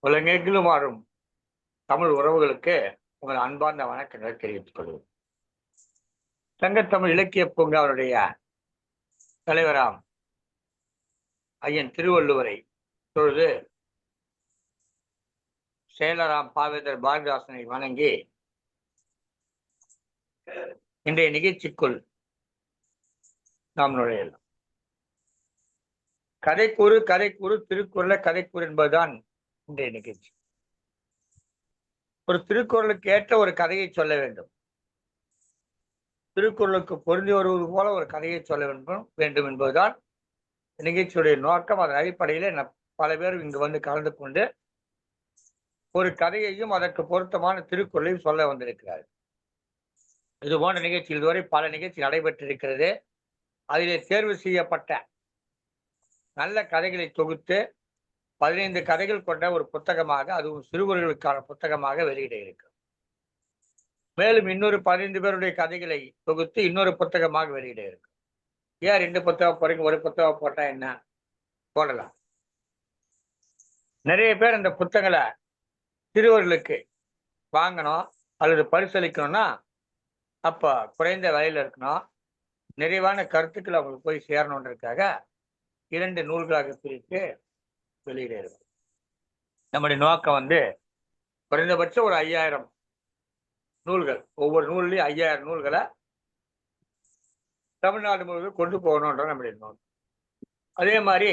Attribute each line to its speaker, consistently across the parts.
Speaker 1: உலகெங்கிலும் வாழும் தமிழ் உறவுகளுக்கு உங்கள் அன்பார்ந்த வணக்கங்களை தெரிவித்துக் கொள்வோம். சங்கத்தமிழ் இலக்கிய பூங்காவுடைய தலைவராம் ஐயன் திருவள்ளுவரை தொழுது செயலராம் பாவேந்தர் பாரதிதாசனை வணங்கி இன்றைய நிகழ்ச்சிக்குள் நாம் நுழையலாம். கதைக்கூறு திருக்குறள கதைக்கூறு என்பதுதான் இன்றைய நிகழ்ச்சி. ஒரு திருக்குறளுக்கு ஏற்ற ஒரு கதையை சொல்ல வேண்டும், திருக்குறளுக்கு பொருந்தி வருவது போல ஒரு கதையை சொல்ல வேண்டும் என்பதுதான் நிகழ்ச்சியுடைய நோக்கம். அதன் அடிப்படையில் பல பேர் இங்கு வந்து கலந்து கொண்டு ஒரு கதையையும் அதற்கு பொருத்தமான திருக்குறளையும் சொல்ல வந்திருக்கிறார்கள். இது போன்ற நிகழ்ச்சி இதுவரை பல நிகழ்ச்சி நடைபெற்றிருக்கிறது. அதிலே தேர்வு செய்யப்பட்ட நல்ல கதைகளை தொகுத்து 15 கதைகள் கொண்ட ஒரு புத்தகமாக, அதுவும் சிறுவர்களுக்கான புத்தகமாக வெளியிட இருக்கிறோம். மேலும் இன்னொரு 15 பேருடைய கதைகளை தொகுத்து இன்னொரு புத்தகமாக வெளியிட இருக்கும். ஏன் 2 புத்தகம் போறீங்க, ஒரு புத்தகம் போட்டா என்ன? போடலாம். நிறைய பேர் அந்த புத்தகங்களை சிறுவர்களுக்கு வாங்கணும் அல்லது பரிசளிக்கணும்னா அப்ப குறைந்த விலையில இருக்கணும், நிறைவான கருத்துக்கள் அவங்களுக்கு போய் சேரணுன்றதுக்காக 2 நூல்களாக பிரித்து வெளியிட இருக்கும். நம்முடைய நோக்கம் குறைந்தபட்சம் ஒரு 5000 நூல்கள், ஒவ்வொரு நூல்லையும் 5000 நூல்களை தமிழ்நாடு முழுவதும் கொண்டு போகணுன்ற நம்முடைய நோக்கம். அதே மாதிரி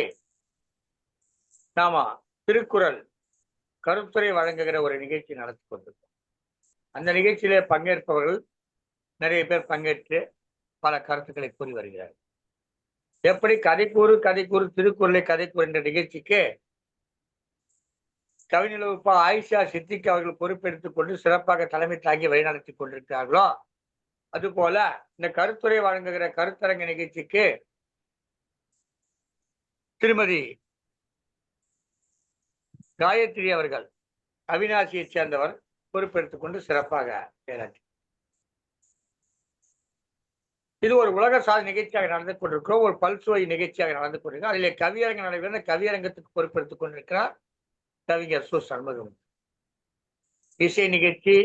Speaker 1: நாம திருக்குறள் கருத்துரை வழங்குகிற ஒரு நிகழ்ச்சி நடத்தி கொண்டிருக்கோம். அந்த நிகழ்ச்சியிலே பங்கேற்பவர்கள் நிறைய பேர் பங்கேற்று பல கருத்துக்களை கூறி வருகிறார்கள். எப்படி கதைக்கூறு திருக்குறளை கதைக்கூறு என்ற நிகழ்ச்சிக்கு கவிநிலவுப்பா ஆயிஷா சித்திக் அவர்கள் பொறுப்பெடுத்துக் கொண்டு சிறப்பாக தலைமை தாங்கி வழிநடத்தி கொண்டிருக்கிறார்களோ, அதுபோல இந்த கருத்துரை வழங்குகிற கருத்தரங்க நிகழ்ச்சிக்கு திருமதி காயத்ரி அவர்கள் அவினாசியை சேர்ந்தவர் பொறுப்பெடுத்துக் கொண்டு சிறப்பாக செயலாற்றி இது ஒரு உலக சாதனை நிகழ்ச்சியாக நடந்து கொண்டிருக்கிறோம். ஒரு பல்சுவை நிகழ்ச்சியாக நடந்து கொண்டிருக்கிறோம். அதிலே கவியரங்கம் நடைபெறும். கவியரங்கத்துக்கு பொறுப்பெடுத்துக் கொண்டிருக்கிறார் கவிஞர் சு சண்முகம். இசை நிகழ்ச்சி,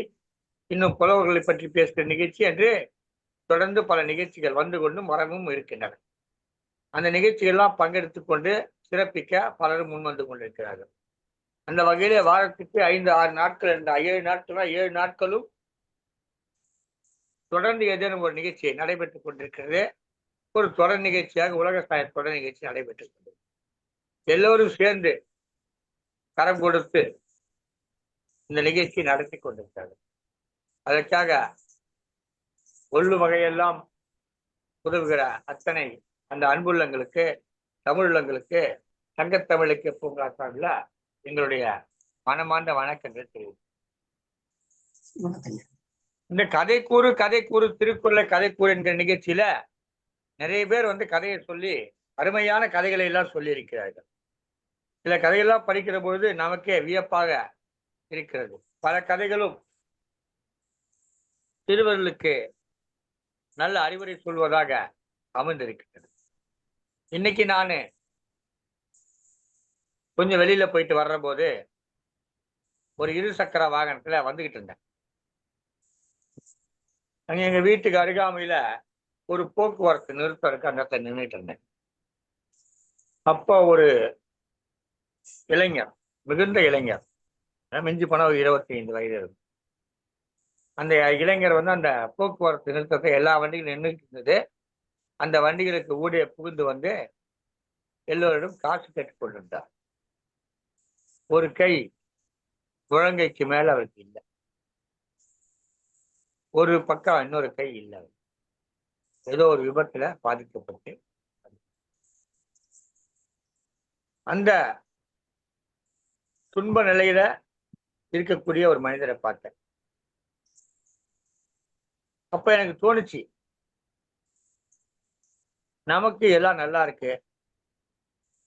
Speaker 1: இன்னும் புலவர்களை பற்றி பேசுகிற நிகழ்ச்சி என்று தொடர்ந்து பல நிகழ்ச்சிகள் வந்து கொண்டும் வரவும் இருக்கின்றன. அந்த நிகழ்ச்சிகள்லாம் பங்கெடுத்துக் கொண்டு சிறப்பிக்க பலரும் முன்வந்து கொண்டிருக்கிறார்கள். அந்த வகையிலே வாரத்துக்கு 5-6 நாட்கள் என்ற 7 நாட்கள் 7 நாட்களும் தொடர்ந்து ஏதேனும் ஒரு நிகழ்ச்சி நடைபெற்றுக் கொண்டிருக்கிறது. ஒரு தொடர் நிகழ்ச்சியாக உலக சாய தொடர் நிகழ்ச்சி நடைபெற்றுக் கொண்டது. எல்லோரும் சேர்ந்து கரம் கொடுத்து இந்த நிகழ்ச்சி நடத்தி கொண்டிருக்கிறார்கள். அதற்காக ஒள்ளு வகையெல்லாம் உதவுகிற அத்தனை அந்த அன்புள்ளங்களுக்கு, தமிழுள்ளங்களுக்கு, சங்கத்தமிழுக்கு பூங்கா சார்பில் எங்களுடைய மனமார்ந்த வணக்கங்கள் தெரிவிக்கும். இந்த கதைக்கூறு திருக்குறளை கதைக்கூறு என்கிற நிகழ்ச்சியில நிறைய பேர் கதையை சொல்லி அருமையான கதைகளை எல்லாம் சொல்லி இருக்கிறார்கள். சில கதைகள்லாம் படிக்கிற பொழுது நமக்கே வியப்பாக இருக்கிறது. பல கதைகளும் சிறுவர்களுக்கு நல்ல அறிவுரை சொல்வதாக அமைந்திருக்கிறது. இன்னைக்கு நான் கொஞ்சம் வெளியில போயிட்டு வர்ற போது ஒரு 2 சக்கர வாகனத்துல வந்துகிட்டு இருந்தேன். அங்க எங்க வீட்டுக்கு அருகாமையில ஒரு போக்குவரத்து நிறுத்தம் இருக்கு, அந்த இடத்துல நின்றுட்டு இருந்தேன். அப்போ ஒரு இளைஞர், மிகுந்த இளைஞர், மிஞ்சி போன ஒரு 25 வயது இருக்கும். அந்த இளைஞர் அந்த போக்குவரத்து நிறுத்தத்தை எல்லா வண்டிகளும் நின்றுட்டு இருந்தது. அந்த வண்டிகளுக்கு ஊடே புகுந்து எல்லோரிடம் காசு கேட்டுக் கொண்டிருந்தார். ஒரு கை முழங்கைக்கு மேல அவருக்கு இல்லை, ஒரு பக்கம் இன்னொரு கை இல்லை. ஏதோ ஒரு விபத்துல பாதிக்கப்பட்டு அந்த துன்ப நிலையில இருக்கக்கூடிய ஒரு மனிதரை பார்த்தேன். அப்ப எனக்கு தோணுச்சு, நமக்கு எல்லாம் நல்லா இருக்கு,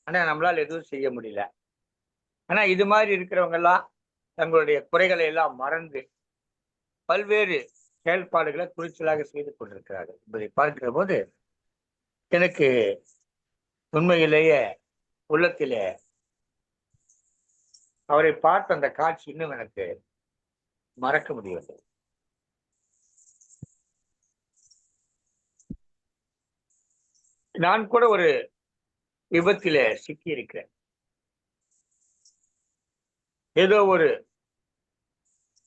Speaker 1: ஆனா நம்மளால எதுவும் செய்ய முடியல. ஆனா இது மாதிரி இருக்கிறவங்க எல்லாம் தங்களுடைய குறைகளை எல்லாம் மறந்து பல்வேறு செயல்பாடுகளை துணிச்சலாக செய்து கொண்டிருக்கிறார்கள் என்பதை பார்க்கிற போது எனக்கு உண்மையிலேயே உள்ளத்திலே அவரை பார்த்த அந்த காட்சி இன்னும் எனக்கு மறக்க முடியவில்லை. நான் கூட ஒரு விபத்தில சிக்கி இருக்கிறேன். ஏதோ ஒரு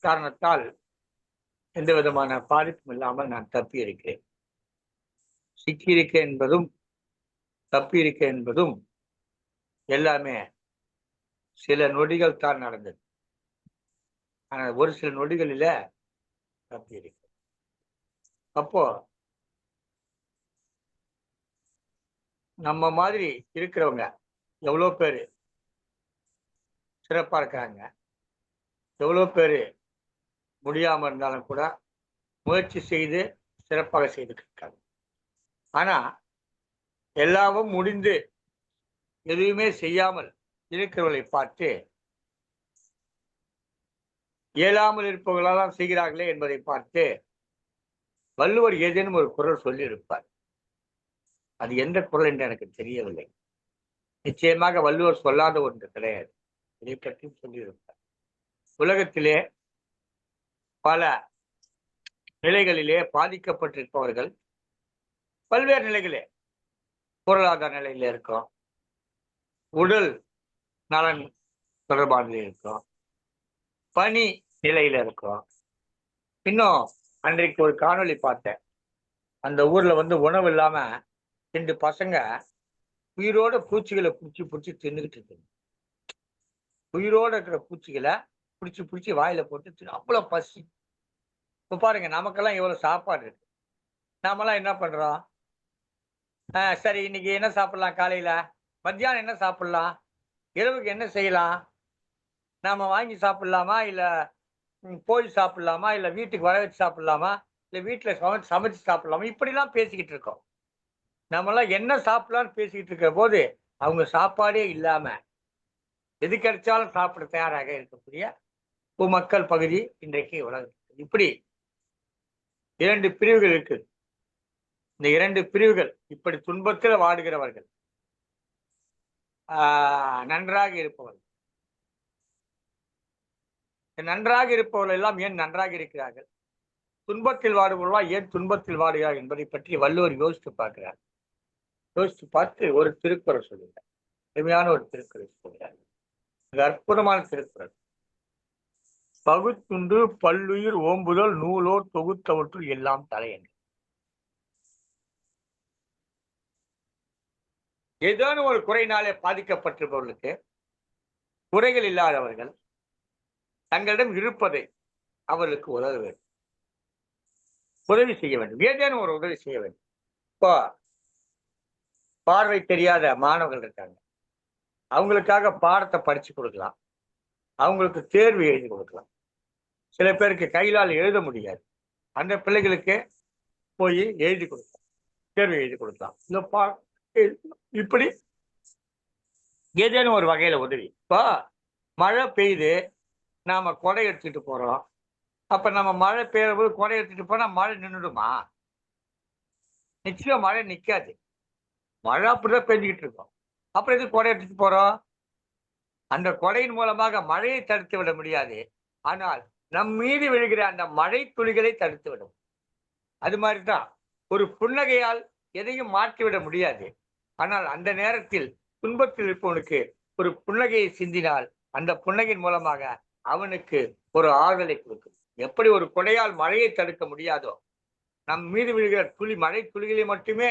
Speaker 1: காரணத்தால் எந்த விதமான பாதிப்பும் இல்லாமல் நான் தப்பி இருக்கிறேன். சிக்கியிருக்கேன் என்பதும் தப்பி இருக்கேன் என்பதும் எல்லாமே சில நொடிகள் தான் நடந்தது. ஆனால் ஒரு சில நொடிகளில தப்பி இருக்கேன். அப்போ நம்ம மாதிரி இருக்கிறவங்க எவ்வளோ பேரு சிறப்பா இருக்காங்க. எவ்வளோ பேரு முடியாம இருந்தாலும் கூட முயற்சி செய்து சிறப்பாக செய்திருக்காங்க. ஆனா எல்லாமும் முடிந்து எதுவுமே செய்யாமல் இருக்கிறவர்களை பார்த்து இயலாமல் இருப்பவர்களெல்லாம் செய்கிறார்களே என்பதை பார்த்து வள்ளுவர் ஏதேனும் ஒரு குறள் சொல்லியிருப்பார். அது எந்த குறள் என்று எனக்கு தெரியவில்லை. நிச்சயமாக வள்ளுவர் சொல்லாத ஒன்று கிடையாது. இதை பற்றியும் சொல்லியிருப்பார். உலகத்திலே பல நிலைகளிலே பாதிக்கப்பட்டிருப்பவர்கள் பல்வேறு நிலைகளே பொருளாதார நிலையில இருக்கும், உடல் நலன் தொடர்பானது இருக்கும், பணி நிலையில இருக்கும். இன்னும் அன்றைக்கு ஒரு காணொளி பார்த்தேன். அந்த ஊர்ல உணவு இல்லாம 2 பசங்க உயிரோட பூச்சிகளை பிடிச்சி பிடிச்சி தின்னுகிட்டு இருக்கு. உயிரோட இருக்கிற பூச்சிகளை பிடிச்சி பிடிச்சி வாயில போட்டு அவ்வளவு பசி. இப்ப பாருங்க, நமக்கெல்லாம் எவ்வளவு சாப்பாடு இருக்கு. நாமெல்லாம் என்ன பண்றோம்? சரி, இன்னைக்கு என்ன சாப்பிடலாம்? காலையில மத்தியானம் என்ன சாப்பிடலாம்? இரவுக்கு என்ன செய்யலாம்? நாம வாங்கி சாப்பிடலாமா, இல்ல போய் சாப்பிடலாமா, இல்ல வீட்டுக்கு வர வச்சு சாப்பிடலாமா, இல்ல வீட்டுல சமைச்சு சாப்பிடலாமா? இப்படிலாம் பேசிக்கிட்டு இருக்கோம். நம்மளாம் என்ன சாப்பிடலாம்னு பேசிக்கிட்டு இருக்கிற போது அவங்க சாப்பாடே இல்லாம எது கிடைச்சாலும் சாப்பிட தயாராக இருக்கக்கூடிய மக்கள் பகுதி இன்றைக்கு உலகத்தில் இப்படி 2 பிரிவுகள் இருக்கு. இந்த 2 பிரிவுகள் இப்படி துன்பத்தில் வாடுகிறவர்கள், நன்றாக இருப்பவர்கள். நன்றாக இருப்பவர்கள் எல்லாம் ஏன் நன்றாக இருக்கிறார்கள், துன்பத்தில் வாடுபவர்களா ஏன் துன்பத்தில் வாடுகிறார்கள் என்பதை பற்றி வள்ளுவர் யோசித்து பார்க்கிறார். யோசித்து பார்த்து ஒரு திருக்குறள் சொல்லுகிறார். எளிமையான ஒரு திருக்குறள் சொல்கிறார். அற்புதமான திருக்குறள். பகுத்துண்டு பல்லுயிர் ஓம்புதல் நூலோர் தொகுத்தவற்றுள் எல்லாம் தலை என்று. ஏதேனும் ஒரு குறையினாலே பாதிக்கப்பட்டிருப்பவர்களுக்கு, குறைகள் இல்லாதவர்கள் தங்களிடம் இருப்பதை அவர்களுக்கு உதவ வேண்டும், உதவி செய்ய வேண்டும், ஏதேனும் ஒரு உதவி செய்ய வேண்டும். இப்போ பார்வை தெரியாத மாணவர்கள் இருக்காங்க, அவங்களுக்காக பாடத்தை படிச்சு கொடுக்கலாம், அவங்களுக்கு தேர்வு எழுதி கொடுக்கலாம். சில பேருக்கு கையிலால் எழுத முடியாது, அந்த பிள்ளைகளுக்கு போய் எழுதி கொடுக்கலாம், தேர்வு எழுதி கொடுக்கலாம். இப்படி ஏதேனும் ஒரு வகையில உதவி. இப்போ மழை பெய்யுது, நாம கொடை எடுத்துட்டு போறோம். அப்ப நம்ம மழை பெய்யுற போது கொடை எடுத்துட்டு போனா மழை நின்றுடுமா? நிச்சயம் மழை நிக்காது. மழை அப்படிதான் பெஞ்சுக்கிட்டு இருக்கோம். அப்புறம் எது கொடை எடுத்துட்டு போறோம்? அந்த கொடையின் மூலமாக மழையை தடுத்து விட முடியாது, ஆனால் நம் மீது விழுகிற அந்த மழை துளிகளை தடுத்து விடும். அது மாதிரிதான் ஒரு புன்னகையால் எதையும் மாற்றிவிட முடியாது, ஆனால் அந்த நேரத்தில் துன்பத்தில் இருப்பவனுக்கு ஒரு புன்னகையை சிந்தினால் அந்த புன்னகையின் மூலமாக அவனுக்கு ஒரு ஆறுதலை கொடுக்கும். எப்படி ஒரு கொடையால் மழையை தடுக்க முடியாதோ, நம் மீது விழுகிற மழை துளிகளை மட்டுமே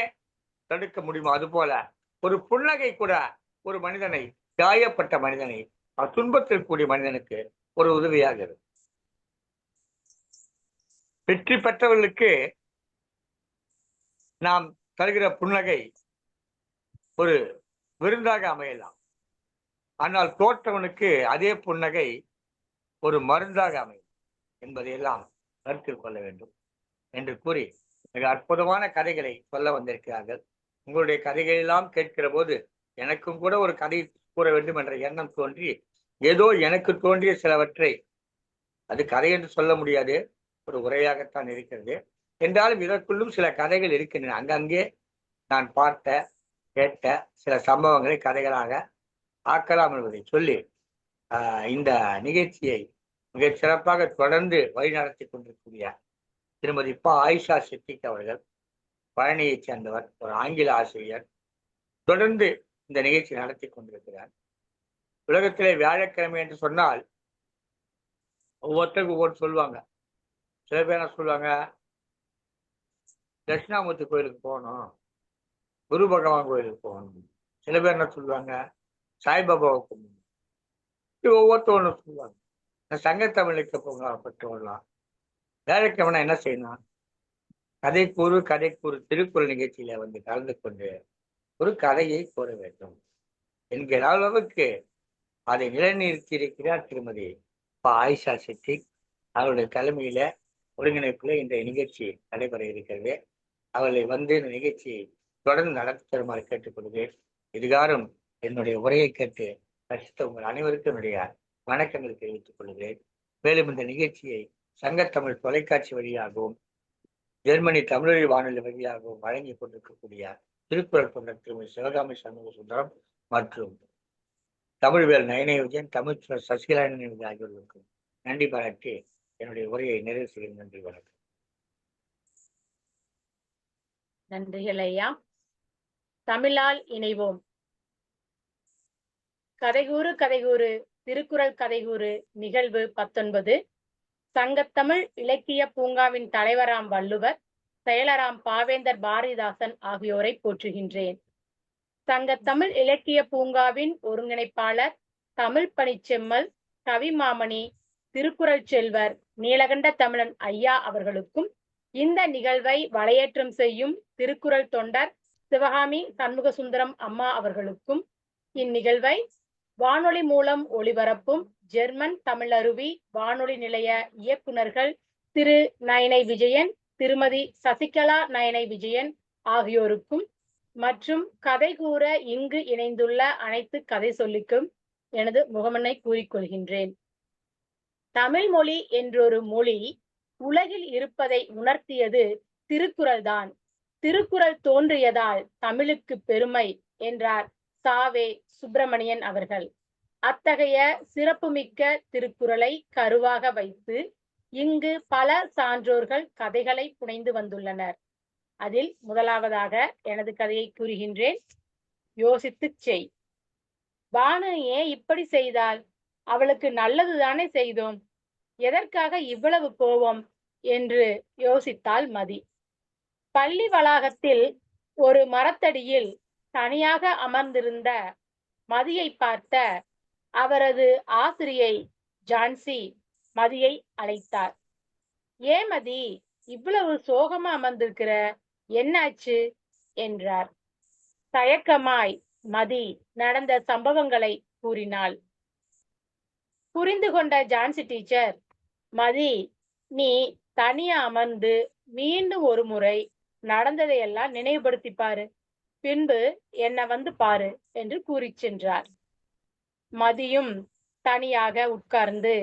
Speaker 1: தடுக்க முடியுமோ, அதுபோல ஒரு புன்னகை கூட ஒரு மனிதனை, காயப்பட்ட மனிதனை, துன்பத்தில் கூடிய மனிதனுக்கு ஒரு உதவியாக இருக்கும். வெற்றி பெற்றவர்களுக்கு நாம் தருகிற புன்னகை ஒரு விருந்தாக அமையலாம், ஆனால் தோற்றவனுக்கு அதே புன்னகை ஒரு மருந்தாக அமையும் என்பதையெல்லாம் கருத்தில் கொள்ள வேண்டும் என்று கூறி மிக அற்புதமான கதைகளை சொல்ல வந்திருக்கிறார்கள். உங்களுடைய கதைகள் எல்லாம் கேட்கிற போது எனக்கும் கூட ஒரு கதை கூற வேண்டும் என்ற எண்ணம் தோன்றி, ஏதோ எனக்கு தோன்றிய சிலவற்றை, அது கதை என்று சொல்ல முடியாது, ஒரு உரையாகத்தான் இருக்கிறது என்றாலும் இதற்குள்ளும் சில கதைகள் இருக்கின்றன. அங்கங்கே நான் பார்த்த கேட்ட சில சம்பவங்களை கதைகளாக ஆக்கலாம் என்பதை சொல்லி இந்த நிகழ்ச்சியை மிகச் சிறப்பாக தொடர்ந்து வழிநடத்தி கொண்டிருக்கூடிய திருமதி ஆயிஷா சித்திக் அவர்கள், பழனியைச் சேர்ந்தவர், ஒரு ஆங்கில ஆசிரியர், தொடர்ந்து இந்த நிகழ்ச்சி நடத்தி கொண்டிருக்கிறார். உலகத்திலே வியாழக்கிழமை என்று சொன்னால் ஒவ்வொருத்தருக்கும் ஒவ்வொரு சொல்லுவாங்க. சில பேர் என்ன சொல்லுவாங்க, தட்சிணாமூர்த்தி கோயிலுக்கு போகணும், குரு பகவான் கோயிலுக்கு போகணும். சில பேர் என்ன சொல்லுவாங்க, சாய்பாபாவை கும்பிடணும். ஒவ்வொருத்தரும் சொல்லுவாங்க. சங்கத்தமிழுக்கு பெற்றுக்கொள்ளலாம். வியாழக்கிழமை என்ன செய்யணும், கதைக்கூறு திருக்குறள் நிகழ்ச்சியில வந்து கலந்து கொண்டு ஒரு கதையை கூற வேண்டும் என்கிற அளவுக்கு அதை நிலைநிறுத்தியிருக்கிறார் திருமதி ஆயிஷா சித்திக். அவருடைய தலைமையில ஒருங்கிணைப்புல இந்த நிகழ்ச்சி நடைபெற இருக்கிறது. அவர்களை வந்து இந்த நிகழ்ச்சியை தொடர்ந்து நடத்தி தருமாறு கேட்டுக்கொள்கிறேன். இதுகாரும் என்னுடைய உரையை கேட்டு ரசித்த உங்கள் அனைவருக்கும் என்னுடைய வணக்கங்களை தெரிவித்துக் கொள்கிறேன். மேலும் இந்த நிகழ்ச்சியை சங்கத்தமிழ் தொலைக்காட்சி வழியாகவும் ஜெர்மனி தமிழொலி வானொலி வழியாகவும் வழங்கி கொண்டிருக்கக்கூடிய திருக்குறள் தொண்டர் திருமதி சிவகாமி சண்முக சுந்தரம் மற்றும் தமிழ்வேல் நயனை விஜயன், தமிழ் சசிகலா ஆகியோருக்கும் நன்றி பாராட்டி என்னுடைய உரையை நிறைவு செய்யும். நன்றி, வணக்கம்.
Speaker 2: நன்றிகள் ஐயா. தமிழால் இணைவோம். கதைகூறு கதைகூறு திருக்குறள் கதைகூறு நிகழ்வு 19. சங்கத்தமிழ் இலக்கிய பூங்காவின் தலைவராம் வள்ளுவர், செயலராம் பாவேந்தர் பாரதிதாசன் ஆகியோரை போற்றுகின்றேன். சங்கத்தமிழ் இலக்கிய பூங்காவின் ஒருங்கிணைப்பாளர் தமிழ் பணிச்செம்மல், கவிமாமணி, திருக்குறள் செல்வர் நீலகண்ட தமிழன் ஐயா அவர்களுக்கும், இந்த நிகழ்வை வலையேற்றம் செய்யும் திருக்குறள் தொண்டர் சிவகாமி சண்முகசுந்தரம் அம்மா அவர்களுக்கும், இந்நிகழ்வை வானொலி மூலம் ஒளிபரப்பும் ஜெர்மன் தமிழருவி வானொலி நிலைய இயக்குநர்கள் திரு நயனை விஜயன், திருமதி சசிகலா நயனை விஜயன் ஆகியோருக்கும் மற்றும் கதை கூற இங்கு இணைந்துள்ள அனைத்து கதை சொல்லிக்கும் எனது முகமனை கூறிக்கொள்கின்றேன். தமிழ் மொழி என்றொரு மொழி உலகில் இருப்பதை உணர்த்தியது திருக்குறள் தான். திருக்குறள் தோன்றியதால் தமிழுக்கு பெருமை என்றார் சாவே சுப்பிரமணியன் அவர்கள். அத்தகைய சிறப்புமிக்க திருக்குறளை கருவாக வைத்து இங்கு பல சான்றோர்கள் கதைகளை புனைந்து வந்துள்ளனர். அதில் முதலாவதாக எனது கதையை கூறுகின்றேன். யோசித்துச் செய். பானு ஏன் இப்படி செய்தாள்? அவளுக்கு நல்லதுதானே செய்தோம், எதற்காக இவ்வளவு கோபம் என்று யோசித்தாள் மதி. பள்ளி வளாகத்தில் ஒரு மரத்தடியில் தனியாக அமர்ந்திருந்த மதியை பார்த்த அவரது ஆசிரியை ஜான்சி மதியை அழைத்தார். ஏன் மதி இவ்வளவு சோகமா அமர்ந்திருக்கிற, என்னாச்சு என்றார். தயக்கமாய் மதி நடந்த சம்பவங்களை கூறினாள். புரிந்து கொண்ட ஜான்சி டீச்சர், மதி நீ தனியா அமர்ந்து மீண்டும் ஒரு முறை நடந்ததையெல்லாம் நினைவுபடுத்தி பாரு, பின்பு என்ன வந்து பாரு என்று கூறி சென்றார். மதியும் தனியாக உட்கார்ந்து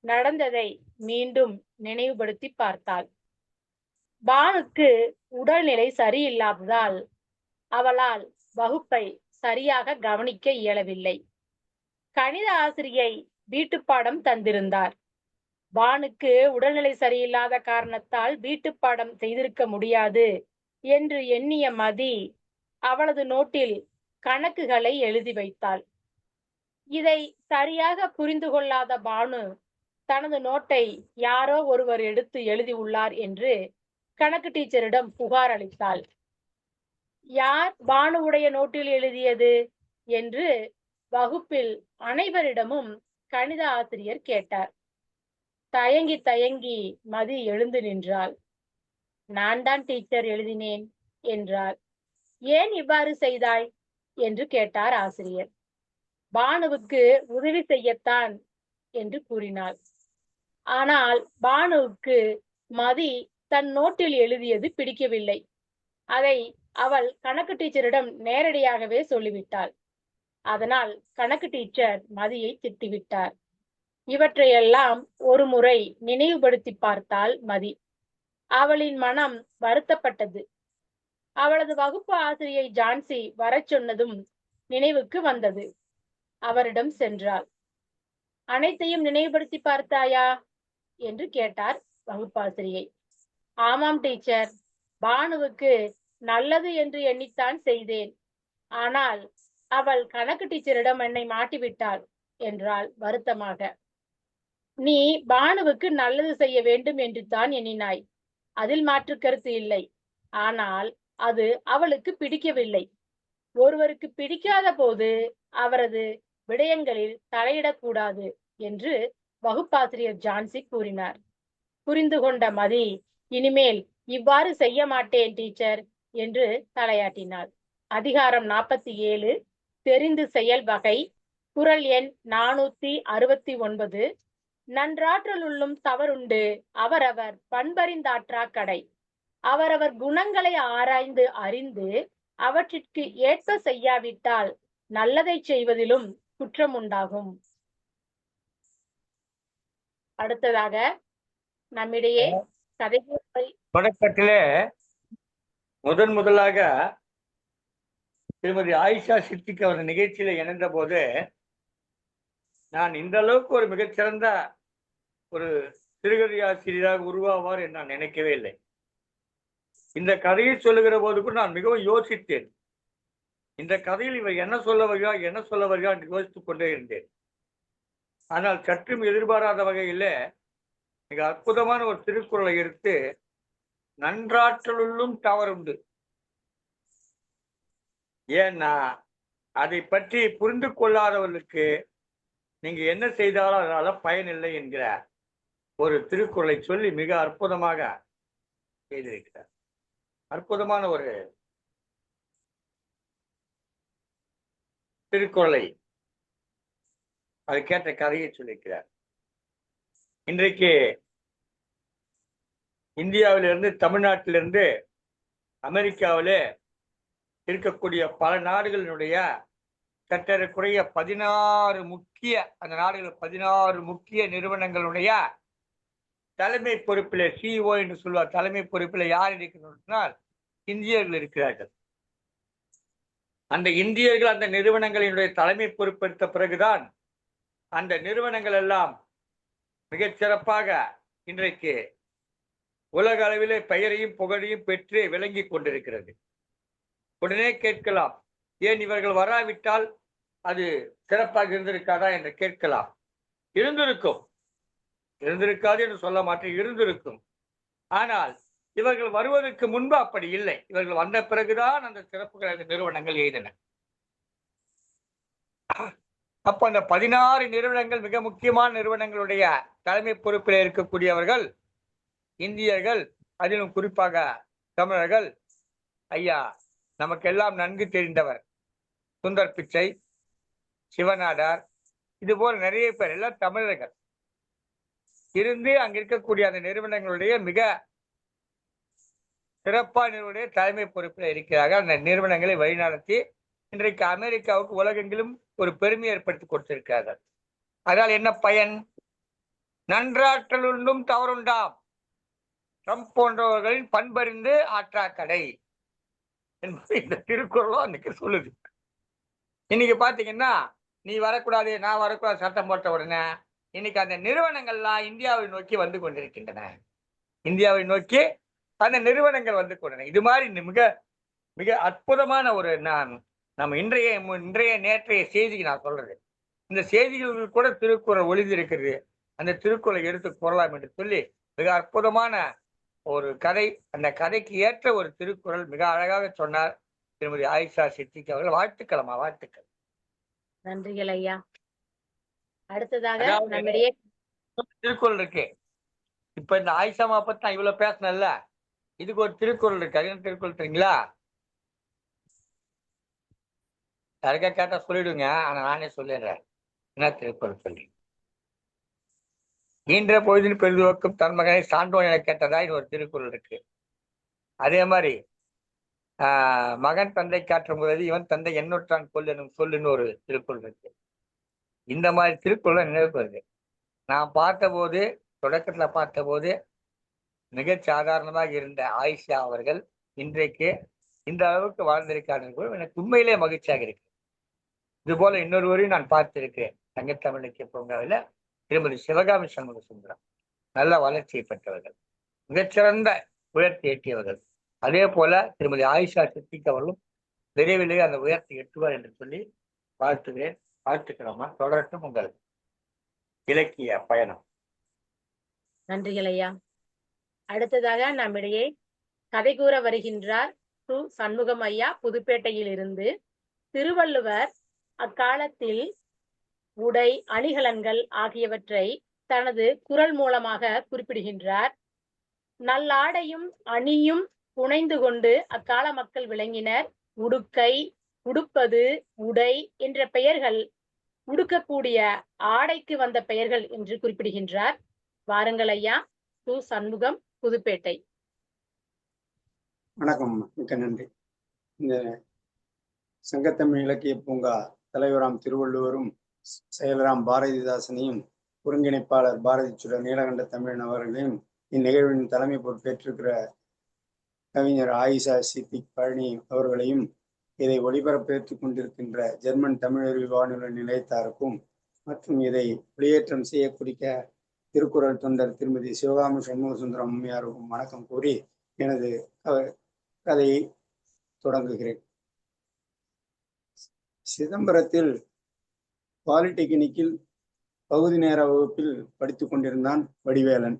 Speaker 2: நடந்ததை மீண்டும் நினைவுபடுத்தி பார்த்தாள். பானுக்கு உடல்நிலை சரியில்லாததால் அவளால் வகுப்பை சரியாக கவனிக்க இயலவில்லை. கணித ஆசிரியை வீட்டுப்பாடம் தந்திருந்தார். பானுக்கு உடல்நிலை சரியில்லாத காரணத்தால் வீட்டுப்பாடம் செய்திருக்க முடியாது என்று எண்ணிய மதி அவளது நோட்டில் கணக்குகளை எழுதி வைத்தாள். இதை சரியாக புரிந்து கொள்ளாத பானு தனது நோட்டை யாரோ ஒருவர் எடுத்து எழுதி உள்ளார் என்று கணக்கு டீச்சரிடம் புகார் அளித்தாள். யார் பானுவுடைய நோட்டில் எழுதியது என்று வகுப்பில் அனைவரிடமும் கணித ஆசிரியர் கேட்டார். தயங்கி தயங்கி மதி எழுந்து நின்றாள். நான் தான் டீச்சர் எழுதினேன் என்றாள். ஏன் இவ்வாறு செய்தாய் என்று கேட்டார் ஆசிரியர். பானுவுக்கு உதவி செய்யத்தான் என்று கூறினாள். ஆனால் பானுவுக்கு மதி தன் நோட்டில் எழுதியது பிடிக்கவில்லை. அதை அவள் கணக்கு டீச்சரிடம் நேரடியாகவே சொல்லிவிட்டாள். அதனால் கணக்கு டீச்சர் மதியை திட்டிவிட்டார். இவற்றையெல்லாம் ஒரு முறை நினைவுபடுத்தி பார்த்தாள் மதி. அவளின் மனம் வருத்தப்பட்டது. அவளது வகுப்பு ஆசிரியை ஜான்சி வரச் சொன்னதும் நினைவுக்கு வந்தது. அவரிடம் சென்றாள். அனைத்தையும் நினைவுபடுத்தி பார்த்தாயா என்று கேட்டார் வகுப்பாசிரியை. ஆமாம் டீச்சர், பானுவுக்கு நல்லது என்று எண்ணித்தான் செய்தேன். ஆனால் அவள் கணக்கு டீச்சரிடம் என்னை மாட்டிவிட்டாள் என்றாள் வருத்தமாக. நீ பானுவுக்கு நல்லது செய்ய வேண்டும் என்று தான் எண்ணினாய், அதில் மாற்று கருத்து இல்லை. ஆனால் அது அவளுக்கு பிடிக்கவில்லை. ஒருவருக்கு பிடிக்காத போது அவரது விடயங்களில் தலையிடக்கூடாது என்று வகுப்பாசிரியர் ஜான்சி கூறினார். புரிந்து கொண்ட மதி, இனிமேல் இவ்வாறு செய்ய மாட்டேன் டீச்சர் என்று தலையாட்டினாள். அதிகாரம் 47, தெரிந்து செயல் வகை. குறள் எண் 469. நன்றாற்றலுள்ளும் தவறுண்டு அவரவர் பண்பறிந்தாற்றா கடை. அவரவர் குணங்களை ஆராய்ந்து அறிந்து அவற்றிற்கு ஏற்ப செய்யாவிட்டால் நல்லதை செய்வதிலும் குற்றம் உண்டாகும். அடுத்ததாக நம்மிடையே கதை
Speaker 1: தொடக்கத்திலே முதலாக திருமதி ஆயிஷா சித்திக் அவர் நிகழ்ச்சியில இணைந்த போது நான் இந்த அளவுக்கு ஒரு மிகச்சிறந்த ஒரு சிறுகதை ஆசிரியராக உருவாவார் என்று நான் நினைக்கவே இல்லை. இந்த கதையை சொல்லுகிற போது கூட நான் மிகவும் யோசித்தேன். இந்த கதையில் இவர் என்ன சொல்ல வருகிறார் என்று யோசித்துக் கொண்டே இருந்தேன். ஆனால் சற்றும் எதிர்பாராத வகையில் மிக அற்புதமான ஒரு திருக்குறளை எடுத்து நன்றாற்றலுள்ளும் தவறுண்டு. ஏன்னா அதை பற்றி புரிந்து கொள்ளாதவர்களுக்கு நீங்க என்ன செய்தாலும் அதனால பயனில்லை என்கிற ஒரு திருக்குறளை சொல்லி மிக அற்புதமாக செய்திருக்கிறார். அற்புதமான ஒரு திருக்குறளை அது கேட்ட கதையை சொல்லியிருக்கிறார். இன்றைக்கு இந்தியாவிலிருந்து, தமிழ்நாட்டிலிருந்து அமெரிக்காவிலே இருக்கக்கூடிய பல நாடுகளினுடைய சற்றேறக்குறைய 16 முக்கிய, அந்த நாடுகள் 16 முக்கிய நிறுவனங்களுடைய தலைமை பொறுப்பில், சிஇஓ என்று சொல்வார், தலைமை பொறுப்பில் யார் இருக்கிறார்? இந்தியர்கள் இருக்கிறார்கள். அந்த இந்தியர்கள் அந்த நிறுவனங்களினுடைய தலைமை பொறுப்பெடுத்த பிறகுதான் அந்த நிறுவனங்கள் எல்லாம் மிகச் சிறப்பாக இன்றைக்கு உலக அளவிலே பெயரையும் புகழையும் பெற்று விளங்கி கொண்டிருக்கிறது. உடனே கேட்கலாம், ஏன் இவர்கள் வராவிட்டால் அது சிறப்பாக இருந்திருக்காதா என்று கேட்கலாம். இருந்திருக்கும், இருந்திருக்காது என்று சொல்ல மாட்டேன், இருந்திருக்கும். ஆனால் இவர்கள் வருவதற்கு முன்பு அப்படி இல்லை. இவர்கள் வந்த பிறகுதான் அந்த சிறப்புகள் அந்த நிறுவனங்கள் எய்தன. அப்ப அந்த 16 நிறுவனங்கள், மிக முக்கியமான நிறுவனங்களுடைய தலைமை பொறுப்பில் இருக்கக்கூடியவர்கள் இந்தியர்கள், அதிலும் குறிப்பாக தமிழர்கள். ஐயா நமக்கெல்லாம் நன்கு தெரிந்தவர் சுந்தர் பிச்சை, சிவநாடார், இது போல நிறைய பேர் எல்லாம் தமிழர்கள் இருந்து அங்க இருக்கக்கூடிய அந்த நிறுவனங்களுடைய மிக சிறப்பான நிறுவனுடைய தலைமை பொறுப்பில் இருக்கிறார்கள். அந்த நிறுவனங்களை வழிநடத்தி இன்றைக்கு அமெரிக்காவுக்கு உலகெங்கிலும் ஒரு பெருமை ஏற்படுத்தி கொடுத்திருக்கிறார்கள். அதனால் என்ன பயன்? நன்றாற்றலுள்ளும் தவறுண்டாம், ட்ரம்ப் போன்றவர்களின் பண்பறிந்து ஆற்றாக்கடை என்பது இந்த திருக்குறளும் அன்னைக்கு சொல்லுது. இன்னைக்கு பாத்தீங்கன்னா, நீ வரக்கூடாது, நான் வரக்கூடாது சட்டம் போட்ட உடனே இன்னைக்கு அந்த நிறுவனங்கள்லாம் இந்தியாவை நோக்கி வந்து கொண்டிருக்கின்றன. இந்தியாவை நோக்கி அந்த நிறுவனங்கள் வந்து கொண்டன. இது மாதிரி மிக மிக அற்புதமான ஒரு நம்ம இன்றைய நேற்றைய செய்திக்கு நான் சொல்றது, இந்த செய்திகளுக்கு கூட திருக்குறள் ஒளிந்து இருக்கிறது. அந்த திருக்குறளை எடுத்து கூறலாம் என்று சொல்லி மிக அற்புதமான ஒரு கதை, அந்த கதைக்கு ஏற்ற ஒரு திருக்குறள் மிக அழகாக சொன்னார் திருமதி ஆயிஷா சித்திக் அவர்கள். வாழ்த்துக்களம்மா, வாழ்த்துக்கள்.
Speaker 2: நன்றிகள் ஐயா. அடுத்ததாக நம்மிடையே
Speaker 1: திருக்குறள் இருக்கு. இப்ப இந்த ஆயிஷாமா பத்தி நான் இவ்வளவு பேசினேன்ல, இதுக்கு ஒரு திருக்குறள் இருக்கு. அது என்ன திருக்குறள் தெரியுங்களா? யாருக்கா கேட்டா சொல்லிடுங்க, ஆனா நானே சொல்லிடுறேன் என்ன திருக்குறள் சொல்லி. ஈன்ற பொழுதின் பெரிதுவக்கும் தன் மகனை சான்றோன் என கேட்டதா இது ஒரு திருக்குறள் இருக்கு. அதே மாதிரி மகன் தந்தை காற்றும் போது இவன் தந்தை எண்ணுற்றான் கொல் எனும் சொல்லுன்னு ஒரு திருக்குறள் இருக்கு. இந்த மாதிரி திருக்குறள் நினைவுக்கு வருது. நான் பார்த்தபோது, தொடக்கத்துல பார்த்தபோது மிக சாதாரணமாக இருந்த ஆயிஷா அவர்கள் இன்றைக்கு இந்த அளவுக்கு வாழ்ந்திருக்கார்கள். எனக்கு உண்மையிலே மகிழ்ச்சியாக இருக்கு. இது போல இன்னொருவரையும் நான் பார்த்திருக்கிறேன். தங்கத்தமிழ் இலக்கிய பூங்காவில் திருமதி சிவகாமி சண்முக சுந்தரம் நல்ல வளர்ச்சியை பெற்றவர்கள், மிகச்சிறந்த உயர்த்தி எட்டியவர்கள். அதே போல திருமதி ஆயிஷா சித்திக் அவர்களும் விரைவிலே அந்த உயர்த்தி எட்டுவார் என்று சொல்லி வாழ்த்துகிறேன். வாழ்த்துக்கிறோமா, தொடரட்டும் உங்கள் இலக்கிய பயணம்.
Speaker 2: நன்றிகள் ஐயா. அடுத்ததாக நம்மிடையே கதை கூற வருகின்றார் து. சண்முகம் ஐயா, புதுப்பேட்டையில் இருந்து. திருவள்ளுவர் அக்காலத்தில் உடை, அணிகலன்கள் ஆகியவற்றை தனது குரல் மூலமாக குறிப்பிடுகின்றார். நல்லாடையும் அணியும் புனைந்து கொண்டு அக்கால மக்கள் விளங்கினர். உடுக்கை, உடுப்பது, உடை என்ற பெயர்கள் உடுக்கக்கூடிய ஆடைக்கு வந்த பெயர்கள் என்று குறிப்பிடுகின்றார். வாருங்கள் ஐயா. து. சண்முகம், புதுப்பேட்டை.
Speaker 3: வணக்கம், மிக்க நன்றி. இந்த சங்கத்தமிழ் இலக்கிய பூங்கா தலைவராம் திருவள்ளுவரும் செயலராம் பாரதிதாசனையும் ஒருங்கிணைப்பாளர் பாரதி சுடர் நீலகண்ட தமிழன் அவர்களையும் இந்நிகழ்வின் தலைமை பொறுப்பேற்றிருக்கிற கவிஞர் ஆயிஷா சித்திக் பழனி அவர்களையும் இதை ஒளிபரப்பேற்றுக் கொண்டிருக்கின்ற ஜெர்மன் தமிழறிவு வானொலி நிலையத்தாருக்கும் மற்றும் இதை வெளியேற்றம் செய்யக்கூடிய திருக்குறள் தொண்டர் திருமதி சிவகாமி சண்முக சுந்தரம் அம்மையாருக்கும் வணக்கம் கூறி எனது கதையை தொடங்குகிறேன். சிதம்பரத்தில் பாலிடெக்னிக்கில் பகுதி நேர வகுப்பில் படித்துக் கொண்டிருந்தான் வடிவேலன்.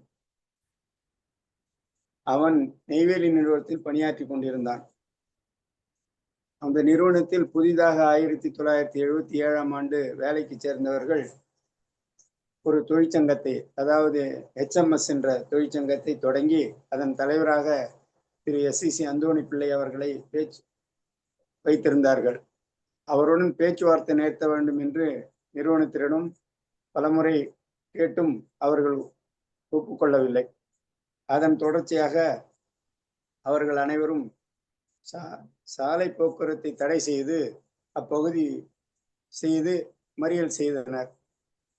Speaker 3: அவன் நெய்வேலி நிறுவனத்தில் பணியாற்றி கொண்டிருந்தான். அந்த நிறுவனத்தில் புதிதாக 1977 வேலைக்கு சேர்ந்தவர்கள் ஒரு தொழிற்சங்கத்தை, அதாவது HMS என்ற தொழிற்சங்கத்தை தொடங்கி அதன் தலைவராக திரு SCC அந்தோணி பிள்ளை அவர்களை வைத்திருந்தார்கள். அவருடன் பேச்சுவார்த்தை நடத்த வேண்டும் என்று நிறுவனத்திடம் பலமுறை கேட்டும் அவர்கள் ஒப்புக்கொள்ளவில்லை. அதன் தொடர்ச்சியாக அவர்கள் அனைவரும் சாலை போக்குவரத்தை தடை செய்து அப்பகுதி மறியல் செய்தனர்.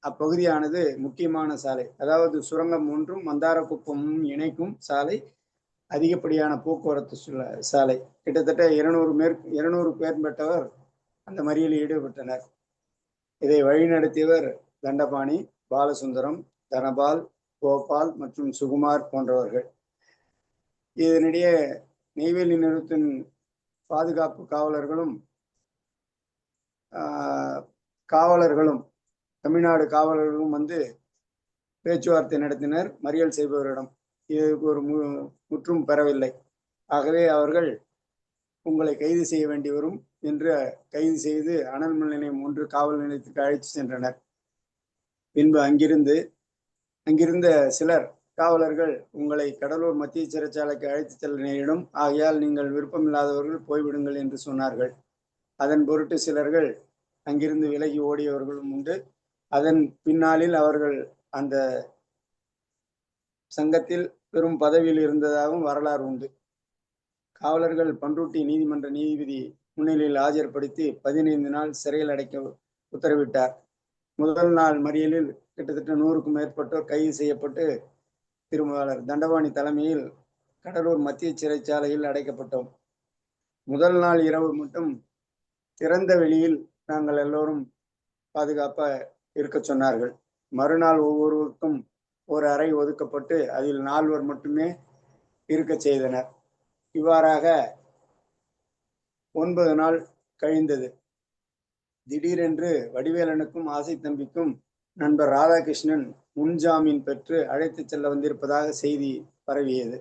Speaker 3: அப்பகுதியானது முக்கியமான சாலை, அதாவது சுரங்கம் ஒன்றும் மந்தாரக்குப்பமும் இணைக்கும் சாலை, அதிகப்படியான போக்குவரத்து சாலை. கிட்டத்தட்ட 200 மேற்பட்டவர் அந்த மறியலில் ஈடுபட்டனர். இதை வழிநடத்தியவர் தண்டபாணி, பாலசுந்தரம், தனபால், கோபால் மற்றும் சுகுமார் போன்றவர்கள். இதனிடையே நெய்வேலி நிறுவனத்தின் பாதுகாப்பு காவலர்களும் தமிழ்நாடு காவலர்களும் வந்து பேச்சுவார்த்தை நடத்தினர் மறியல் செய்பவரிடம். இதுக்கு ஒரு முற்றும் பெறவில்லை. ஆகவே அவர்கள் உங்களை கைது செய்ய வேண்டி வரும் என்று கைது செய்து அனல் மின் நிலையம் 1 காவல் நிலையத்துக்கு அழைத்து சென்றனர். பின்பு அங்கிருந்த சிலர் காவலர்கள் உங்களை கடலூர் மத்திய சிறைச்சாலைக்கு அழைத்து செல்ல நேரிடும், ஆகையால் நீங்கள் விருப்பமில்லாதவர்கள் போய்விடுங்கள் என்று சொன்னார்கள். அதன் பொருட்டு சிலர்கள் அங்கிருந்து விலகி ஓடியவர்களும் உண்டு. அதன் பின்னாளில் அவர்கள் அந்த சங்கத்தில் பெரும் பதவியில் இருந்ததாகவும் வரலாறு உண்டு. காவலர்கள் பண்ருட்டி நீதிமன்ற நீதிபதி முன்னிலையில் ஆஜர்படுத்தி 15 நாள் சிறையில் அடைக்க உத்தரவிட்டார். முதல் நாள் மறியலில் கிட்டத்தட்ட 100க்கும் மேற்பட்டோர் கைது செய்யப்பட்டு திருமாவளர் தண்டபாணி தலைமையில் கடலூர் மத்திய சிறைச்சாலையில் அடைக்கப்பட்டோம். முதல் நாள் இரவு மட்டும் திறந்த வெளியில் நாங்கள் எல்லோரும் பாதுகாப்பா இருக்க சொன்னார்கள். மறுநாள் ஒவ்வொருவருக்கும் ஒரு அறை ஒதுக்கப்பட்டு அதில் 4 மட்டுமே இருக்க செய்தனர். இவ்வாறாக 9 நாள் கழிந்தது. திடீரென்று வடிவேலனுக்கும் ஆசை தம்பிக்கும் நண்பர் ராதாகிருஷ்ணன் முன்ஜாமீன் பெற்று அழைத்து செல்ல வந்திருப்பதாக செய்தி பரவியது.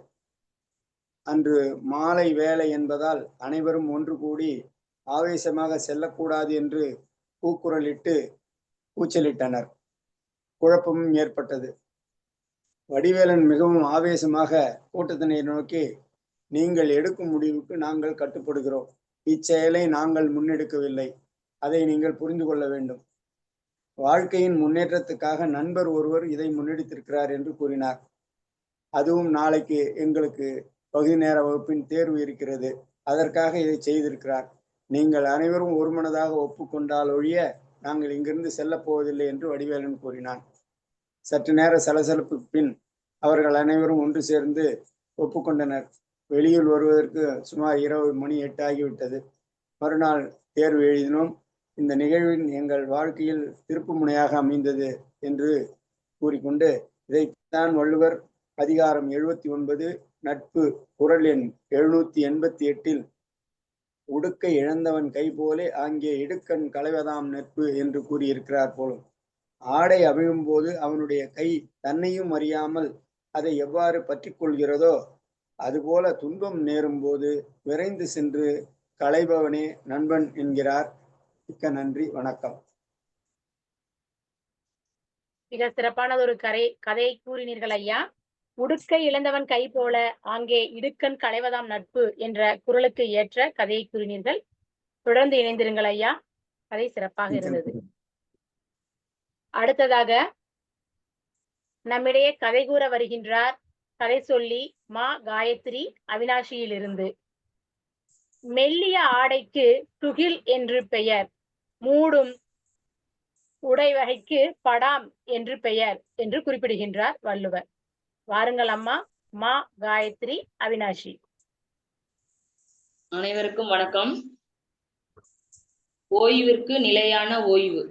Speaker 3: அன்று மாலை வேலை என்பதால் அனைவரும் ஒன்று கூடி ஆவேசமாக செல்லக்கூடாது என்று கூச்சலிட்டனர். குழப்பமும் ஏற்பட்டது. வடிவேலன் மிகவும் ஆவேசமாக கூட்டத்தினை நோக்கி, நீங்கள் எடுக்கும் முடிவுக்கு நாங்கள் கட்டுப்படுகிறோம். இச்செயலை நாங்கள் முன்னெடுக்கவில்லை. அதை நீங்கள் புரிந்து கொள்ள வேண்டும். வாழ்க்கையின் முன்னேற்றத்துக்காக நண்பர் ஒருவர் இதை முன்னெடுத்திருக்கிறார் என்று கூறினார். அதுவும் நாளைக்கு எங்களுக்கு பகுதி நேர வகுப்பின் தேர்வு இருக்கிறது, அதற்காக இதை செய்திருக்கிறார். நீங்கள் அனைவரும் ஒருமனதாக ஒப்புக்கொண்டால் ஒழிய நாங்கள் இங்கிருந்து செல்லப் போவதில்லை என்று வடிவேலன் கூறினான். சற்று நேர சலசலப்புக்கு பின் அவர்கள் அனைவரும் ஒன்று சேர்ந்து ஒப்புக்கொண்டனர். வெளியில் வருவதற்கு சுமார் இரவு மணி 8 ஆகிவிட்டது. மறுநாள் தேர்வு எழுதினோம். இந்த நிகழ்வின் எங்கள் வாழ்க்கையில் திருப்பு முனையாக அமைந்தது என்று கூறிக்கொண்டு, இதைத்தான் வள்ளுவர் அதிகாரம் 79 நட்பு குறள் எண் 788 உடுக்கை இழந்தவன் கை போலே ஆங்கே இடுக்கண் களைவதாம் நட்பு என்று கூறியிருக்கிறார் போலும். ஆடை அவிழும் போது அவனுடைய கை தன்னையும் அறியாமல் அதை எவ்வாறு பற்றி கொள்கிறதோ அதுபோல துன்பம் நேரும் போது விரைந்து சென்று களைபவனே நண்பன் என்கிறார். மிக்க நன்றி, வணக்கம்.
Speaker 2: மிக சிறப்பானதொரு கதையை கூறினீர்கள் ஐயா. உடுக்கை இழந்தவன் கை போல ஆங்கே இடுக்கண் களைவதாம் நட்பு என்ற குறளுக்கு ஏற்ற கதையை கூறினீர்கள். தொடர்ந்து இணைந்திருங்கள் ஐயா. கதை சிறப்பாக இருந்தது. அடுத்ததாக நம்மிடையே கதை கூற வருகின்றார் கதை சொல்லி மா காயத்ரி அவினாஷியிலிருந்து. மெல்லிய ஆடைக்கு துகில் என்று பெயர், மூடும் உடை வகைக்கு படாம் என்று பெயர் என்று குறிப்பிடுகின்றார் வள்ளுவர். வாருங்கள் அம்மா. மா காயத்ரி அவினாஷி.
Speaker 4: அனைவருக்கும் வணக்கம். ஓய்விற்கு நிலையான ஓய்வு.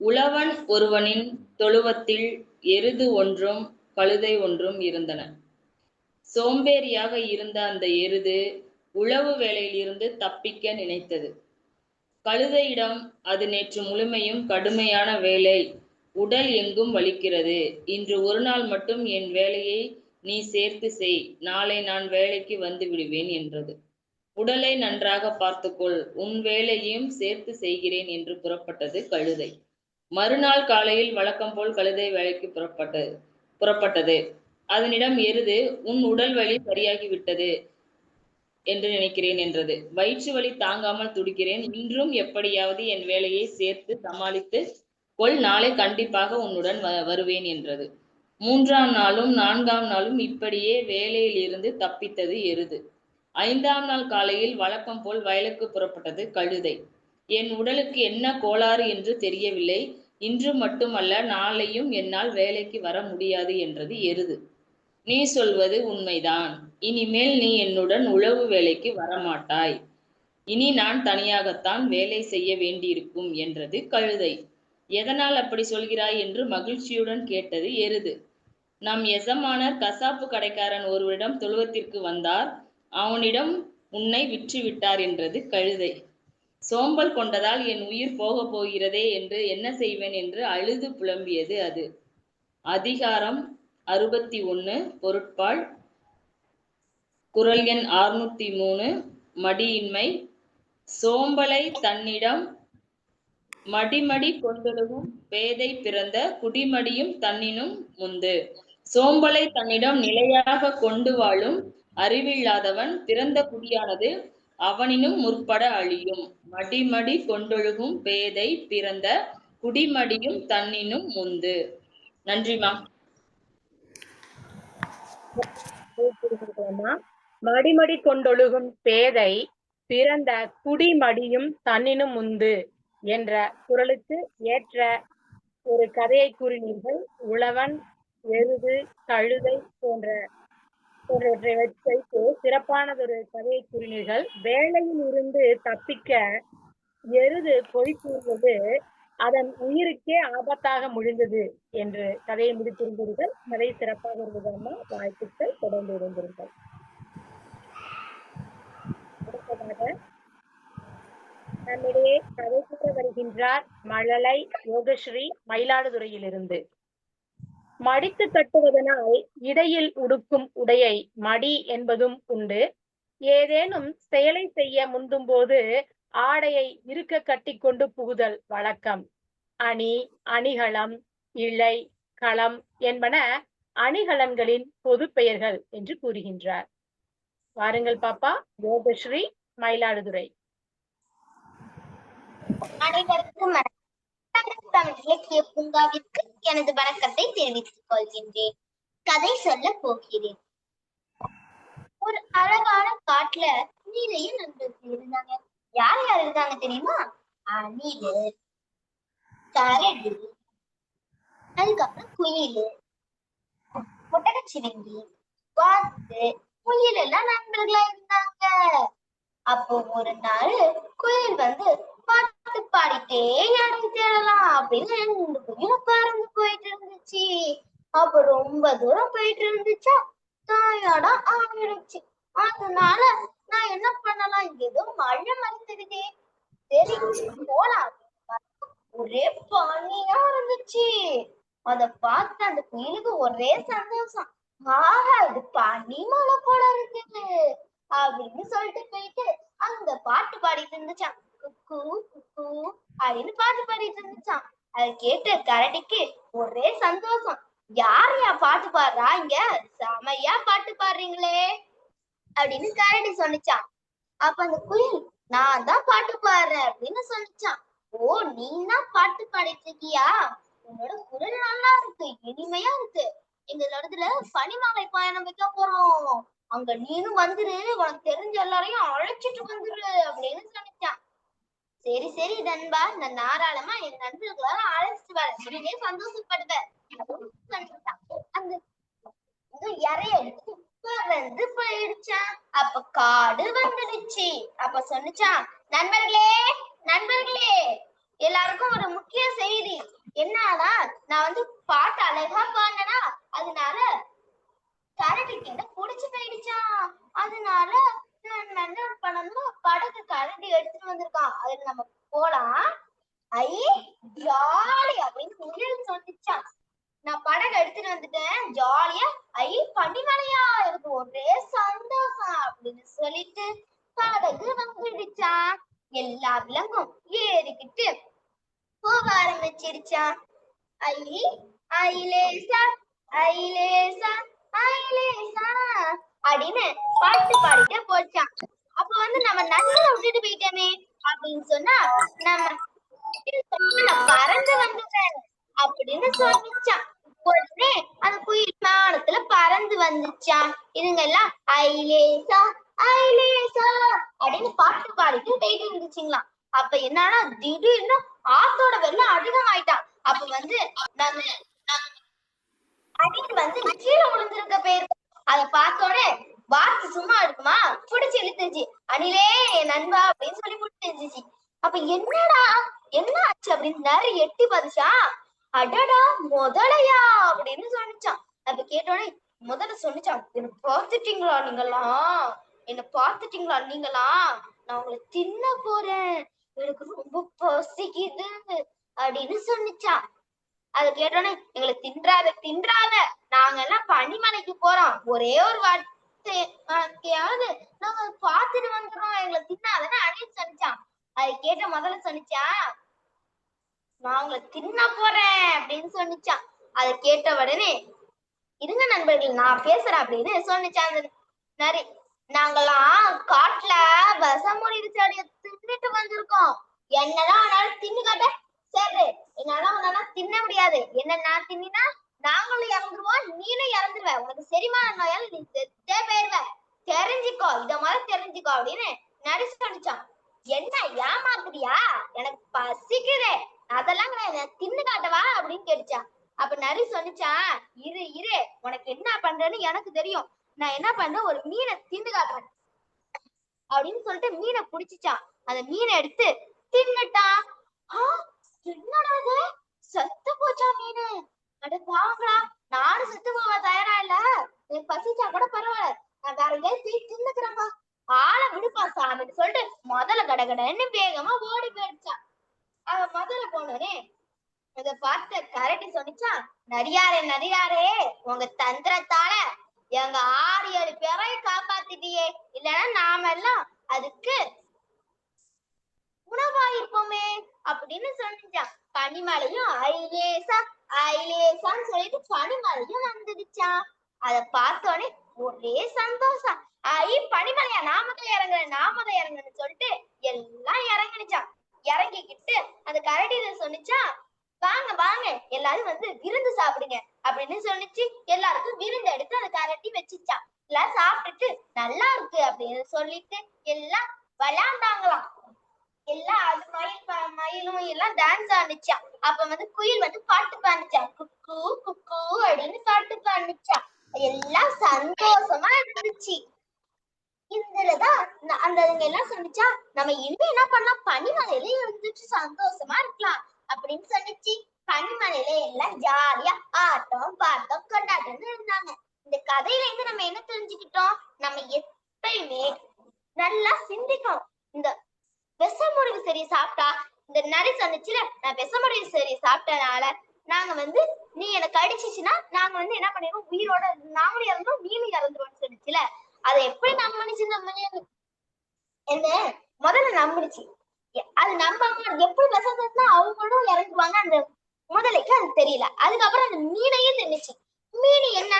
Speaker 4: உழவன் ஒருவனின் தொழுவத்தில் எருது ஒன்றும் கழுதை ஒன்றும் இருந்தன. சோம்பேறியாக இருந்த அந்த எருது உழவு வேலையில் இருந்து தப்பிக்க நினைத்தது. கழுதையிடம் அது நேற்று முழுமையும் கடுமையான வேலை, உடல் எங்கும் வலிக்கிறது, இன்று ஒரு நாள் மட்டும் என் வேலையை நீ சேர்த்து செய், நாளை நான் வேலைக்கு வந்து விடுவேன் என்றது. உடலை நன்றாக பார்த்துக்கொள், உன் வேலையையும் சேர்த்து செய்கிறேன் என்று புறப்பட்டது கழுதை. மறுநாள் காலையில் வழக்கம் போல் கழுதை வேலைக்கு புறப்பட்டது. அதனிடம் எருது, உன் உடல் வலி சரியாகிவிட்டது என்று நினைக்கிறேன் என்றது. வயிற்று வலி தாங்காமல் துடிக்கிறேன், இன்றும் எப்படியாவது என் வேலையை சேர்த்து சமாளித்து கொள், நாளை கண்டிப்பாக உன்னுடன் வருவேன் என்றது. 3ஆம் நாளும் 4ஆம் நாளும் இப்படியே வேலையில் இருந்து தப்பித்தது எருது. 5ஆம் நாள் காலையில் வழக்கம் போல் வயலுக்கு புறப்பட்டது கழுதை. என் உடலுக்கு என்ன கோளாறு என்று தெரியவில்லை, இன்று மட்டுமல்ல நாளையும் என்னால் வேலைக்கு வர முடியாது என்றது எருது. நீ சொல்வது உண்மைதான், இனிமேல் நீ என்னுடன் உழவு வேலைக்கு வரமாட்டாய், இனி நான் தனியாகத்தான் வேலை செய்ய வேண்டியிருக்கும் என்றது கழுதை. எதனால் அப்படி சொல்கிறாய் என்று மகிழ்ச்சியுடன் கேட்டது எருது. நம் எசமானர் கசாப்பு கடைக்காரன் ஒருவரிடம் தொழுவத்திற்கு வந்தார், அவனிடம் உன்னை விற்று விட்டார் என்றது கழுதை. சோம்பல் கொண்டதால் என் உயிர் போக போகிறதே என்று என்ன செய்வேன் என்று அழுது புலம்பியது அது. அதிகாரம் 61 பொருட்பால் குறள் எண் 603 மடியின்மை. சோம்பலை தன்னிடம் மடிமடி கொண்டொழுகும் பேதை பிறந்த குடிமடியும் தன்னினும் முந்து. சோம்பலை தன்னிடம் நிலையாக கொண்டு வாழும் அறிவில்லாதவன் பிறந்த குடியானது அவனினும் முற்பட அழியும். மடிமடி கொண்டொழுகும் பேதை பிறந்த குடிமடியும் தன்னினும் முந்து. நன்றிமா.
Speaker 2: மடிமடி கொண்டொழுகும் பேதை பிறந்த குடிமடியும் தன்னினும் முந்து என்ற குறளுக்கு ஏற்ற ஒரு கதையை கூறினீர்கள். உழவன், எருது, கழுதை போன்றவற்றை வைத்து சிறப்பானதொரு கதையை கூறினீர்கள். வேலையில் இருந்து தப்பிக்க எருது பொய் கூறுவது அதன் உயிருக்கே ஆபத்தாக முடிந்தது என்று கதையை முடித்திருந்தீர்கள். கதை சிறப்பாக இருந்ததா? வாழ்த்துக்கள். தொடர்ந்து இருந்தீர்கள். அடுத்ததாக நம்மிடையே கதை கூற வருகின்றார் மழலை யோகஸ்ரீ மயிலாடுதுறையிலிருந்து. மடித்து கட்டுவதனால் இடையில் உடுக்கும் உடையை மடி என்பதும் உண்டு. ஏதேனும் செயலை செய்ய முந்தும் போது ஆடையை இருக்க கட்டி கொண்டு புகுதல் வழக்கம். அணி, அணிகலம், இழை, களம் என்பன அணிகலன்களின் பொது பெயர்கள் என்று கூறுகின்றார். வாருங்கள் பாப்பா. யோகஸ்ரீ மயிலாடுதுறை.
Speaker 5: அனைவருக்கும் தமிழ் இலக்கிய பூங்காவிற்கு எனது வணக்கத்தை தெரிவித்துக் கொள்கின்றேன். கதை சொல்ல போகிறேன். ஒரு அழகான காட்டுல நிறைய நண்பர்கள் இருந்தாங்க. யார் யார் இருந்தாங்க தெரியுமா? அணிலு, கரடி, அதுக்கப்புறம் குயிலு, ஒட்டகச்சிவிங்கி, வாத்து, முயல் எல்லாம் நண்பர்களா இருந்தாங்க. அப்போ ஒரு நாள் குயில் பாட்டு பாடிட்டே இடம் தேடலாம் அப்படின்னு 2 குயிலும் பறந்து போயிட்டு இருந்துச்சு. அப்ப ரொம்ப தூரம் போயிட்டு இருந்துச்சா, டயர்டா ஆயிடுச்சு. அதனால நான் என்ன பண்ணலாம், இங்க ஏதோ மழை மறைந்துடுதே, சரி போலாம். ஒரே பனியா இருந்துச்சு. அத பார்த்து அந்த குயிலுக்கு ஒரே சந்தோஷம். ஆஹா, இது பனி மழை போல இருக்குது அப்படின்னு சொல்லிட்டு போயிட்டு அங்க பாட்டு பாடிட்டு இருந்துச்சான். குக்கு குக்கு அப்படின்னு பாட்டு பாடிட்டு இருந்துச்சான். அதை கேட்டு கரடிக்கு ஒரே சந்தோஷம். யாரையா பாட்டு பாடுறா, இங்க செமையா பாட்டு பாடுறீங்களே அப்படின்னு கரடி சொன்னிச்சான். அப்ப அந்த குயில், நான் தான் பாட்டு பாடுறேன் அப்படின்னு சொன்னிச்சான். ஓ, நீ தான் பாட்டு பாடிட்டு இருக்கியா, உன்னோட குரல் நல்லா இருக்கு, இனிமையா இருக்கு. எங்களோடதுல பனிமலை பயணம் வைக்க போறோம், அங்க நீனும் வந்துரு, உனக்கு தெரிஞ்ச எல்லாரையும் அழைச்சிட்டு வந்துரு அப்படின்னு சொன்னிச்சான். சரி சரி நண்பா, நான் தாராளமா என் நண்பர்களால அழைச்சிட்டு வரேன், நீனே சந்தோஷப்படுவேன் அப்படின்னு சொன்னிச்சான். அந்த இறைய எடுத்து பறந்து போயிடுச்சான். அப்ப காடு வந்துடுச்சு. அப்ப சொன்னிச்சான், நண்பர்களே நண்பர்களே, எல்லாருக்கும் ஒரு முக்கிய செய்தி என்னன்னா, நான் வந்து பாட்டு அழகா பாடினா, அதனால கரடிக்கு என்ன புடிச்சு போயிடுச்சான். அதனால என்ன பண்ணணும், படகு கரடி எடுத்துட்டு வந்திருக்கான், அதுல நம்ம போலாம். ஐ ஜாலி அப்படின்னு முயல் சொன்னிச்சான். நான் படகு எடுத்துட்டு வந்துட்டேன், ஜாலியா ஐ பனிமலையா, எனக்கு ஒரே சந்தோஷம் அப்படின்னு சொல்லிட்டு படகு வந்துடுச்சான். எல்லா விலங்கும் ஏறிக்கிட்டு போக ஆரம்பிச்சிருச்சான். ஐ ஐலேசா ஐலேசா ஐலேசா அப்படின்னு பாட்டு பாடிட்டு போச்சான். அப்ப வந்து நம்ம நண்பரை விட்டுட்டு போயிட்டோமே அப்படின்னு சொன்னா, நான் பறந்து வந்துட்டேன் அப்படின்னு சொல்லிச்சான். உடனே அந்த குயில் வானத்துல பறந்து வந்துச்சான். இதுங்க எல்லாம் ஐலேசா ஐலேசா அப்படின்னு பாட்டு பாடிட்டு போயிட்டு இருந்துச்சுங்களாம். அப்ப என்னன்னா, திடீர்னு ஆத்தோட வெள்ளம் அதிகமாயிட்டான். அப்ப வந்து அடிட்டு வந்து கீழே விழுந்திருக்க போயிருக்கு. அதை பார்த்தோன்னே வாத்து சும்மா இருக்குமா, பிடிச்சு இழுத்துச்சு. அணிலே என் நண்பா அப்படின்னு சொல்லி பிடிச்சு இழுத்துச்சு. அப்ப என்னடா என்ன ஆச்சு அப்படின்னு நிறைய எட்டி பார்த்துச்சா. அடடா முதலையா அப்படின்னு சொன்னிச்சான். அப்ப கேட்டோடனே முதல்ல சொன்னிச்சான், என்ன பார்த்துட்டீங்களா நீங்களாம், என்ன பார்த்துட்டீங்களா நீங்களா, நான் உங்களை தின்ன போறேன், எனக்கு ரொம்ப பசிக்குது அப்படின்னு சொன்னிச்சான். அதை கேட்டோன்னே, எங்களை தின்றாத தின்றாத, நாங்க எல்லாம் பனிமலைக்கு போறோம், ஒரே ஒரு வார்த்தையாவது நாங்க பார்த்துட்டு வந்துடுறோம், எங்களை தின்னாதன்னு அப்படின்னு சொன்னிச்சான். அதை கேட்ட முதல்ல சொன்னிச்சான், நான் உங்களை தின்ன போறேன் அப்படின்னு சொன்னிச்சான். அதை கேட்ட உடனே, இருங்க நண்பர்கள் நான் பேசுறேன் அப்படின்னு சொன்னிச்சான் அந்த நரி. நாங்கெல்லாம் காட்டுல விஷமுறி செடியை தின்னுட்டு வந்திருக்கோம், என்னதான் ஆனாலும் தின்னு காட்ட. சரி, என்னால உன்னால தின்ன முடியாது, என்ன நான் தின்னா நாங்களும் இறந்துருவோம், நீனும் இறந்துருவ, உனக்கு செரிமான நோயால நீ செத்தே போயிருவ, தெரிஞ்சுக்கோ, இத மாதிரி தெரிஞ்சுக்கோ அப்படின்னு நரி சொன்னிச்சான். என்ன ஏமாத்துறியா, எனக்கு பசிக்குதே, அதெல்லாம் தின்னு காட்டவா அப்படின்னு கேட்டுச்சா. அப்ப நரி சொன்னிச்சான், இரு இரு, உனக்கு என்ன பண்றேன்னு எனக்கு தெரியும், நான் என்ன பண்றேன், ஒரு மீனை தின்னு காட்டுறேன் அப்படின்னு சொல்லிட்டு மீனை புடிச்சிச்சான். அந்த மீனை எடுத்து தின்னுட்டான். என்னடா இது, செத்து போச்சா மீனு, அட பாவங்களா, நானும் செத்து போக தயாரா இல்ல, எனக்கு பசிச்சா கூட பரவாயில்ல, நான் வேற எங்கேயாவது போய் தின்னுக்கிறேன்பா, ஆளை விடுப்பா சாமின்னு சொல்லிட்டு முதல்ல கடகடன்னு வேகமா ஓடி போயிடுச்சான். அவன் முதல்ல போனோடனே இத பார்த்த கரடி சொன்னிச்சான், நரியாரே நரியாரே, உங்க தந்திரத்தால எங்க 6-7 பேரையும் காப்பாத்திட்டியே, இல்லைன்னா நாம எல்லாம் அதுக்கு உணவாயிருப்போமே அப்படின்னு சொன்னிச்சான். பனிமலையும் ஐலேசா ஐலேசான்னு சொல்லிட்டு பனிமலையும் வந்துடுச்சான். அதை பார்த்தோன்னே ஒரே சந்தோஷம். பனிமலையா, நாமதான் இறங்குறேன் நாமதான் இறங்குன்னு சொல்லிட்டு எல்லாம் இறங்கிடுச்சான். இறங்கிக்கிட்டு அந்த கரடியில சொன்னிச்சான், வாங்க வாங்க எல்லாரும் வந்து விருந்து சாப்பிடுங்க அப்படின்னு சொன்னிச்சு. எல்லாருக்கும் விருந்து எடுத்து அந்த கரடி வச்சுச்சான். எல்லாம் சாப்பிட்டுட்டு நல்லா இருக்கு அப்படின்னு சொல்லிட்டு எல்லாம் விளையாண்டாங்களாம். எல்லாம் அது மயிலும் எல்லாம் டான்ஸ் ஆனிச்சா. அப்ப வந்து குயில் வந்து பாட்டு பாடிச்சா, குக்கு குக்கு அப்படின்னு பாட்டு பாடிச்சா. எல்லாம் சந்தோஷமா இருந்துச்சு. இதுலதான் அதுங்க எல்லாம் சொன்னிச்சா, நம்ம இனிமே என்ன பண்ணலாம், பனிமலையில இருந்துட்டு சந்தோஷமா இருக்கலாம் அப்படின்னு சொன்னிச்சு. பனிமலையில எல்லாம் ஜாலியா ஆட்டம் பாட்டம் கொண்டாட்டம் இருந்தாங்க. இந்த கதையில இருந்து நம்ம என்ன தெரிஞ்சுக்கிட்டோம், நம்ம எப்பயுமே நல்லா சிந்திக்கணும். இந்த விஷமுறிவு சரி சாப்பிட்டா, இந்த நரி சொன்னிச்சுல, நான் விஷமுறிவு சரி சாப்பிட்டனால நாங்க நீ எனக்கு அடிச்சிச்சுன்னா நாங்க என்ன பண்ணிடுவோம், உயிரோட நாங்களும் இறந்துரும் நீனும் இறந்துருவோம்னு சொல்லிச்சுல, அதை எப்படி நம்பிச்சு என்ன முதல்ல நம்பிடுச்சு. அது நம்பாம எப்படி விஷம் அவங்களும் இறங்குவாங்க. அந்த முதலைக்கு அது தெரியல. அதுக்கப்புறம் அந்த மீனையும் தின்னுச்சு. மீன் என்ன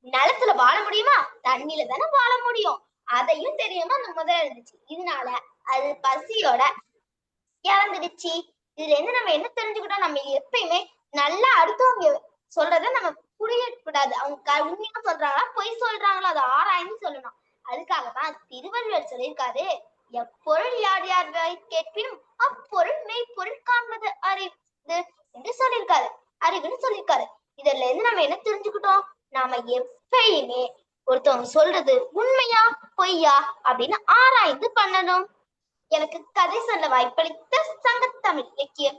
Speaker 5: நிலத்துல வாழ முடியுமா, தண்ணியில தானே வாழ முடியும், அதையும் தெரியாம அந்த முதல்ல இருந்துச்சு. இதனால அது பசியோட இறந்துடுச்சு. இதுல இருந்து நம்ம என்ன தெரிஞ்சுக்கிட்டோம், நம்ம எப்பயுமே நல்லா அடுத்தவங்க சொல்றத நம்ம புரியக்கூடாது. அவங்க உண்மையா சொல்றாங்களா பொய் சொல்றாங்களா அதை ஆராய்ந்து சொல்லணும். அதுக்காகதான் திருவள்ளுவர் சொல்லியிருக்காரு, எப்பொருள் யார் யார் கேட்பினும் அப்பொருள் மெய்ப்பொருள் காண்பது அறிவு என்று சொல்லியிருக்காரு, அறிவுன்னு சொல்லியிருக்காரு. இதுல இருந்து நம்ம என்ன தெரிஞ்சுக்கிட்டோம், நாம எப்பயுமே ஒருத்தவங்க சொல்றது உண்மையா பொய்யா அப்படின்னு ஆராய்ந்து பண்ணணும். எனக்கு கதை சொல்ல வாய்ப்பளித்த சங்கத்தமிழ் இலக்கிய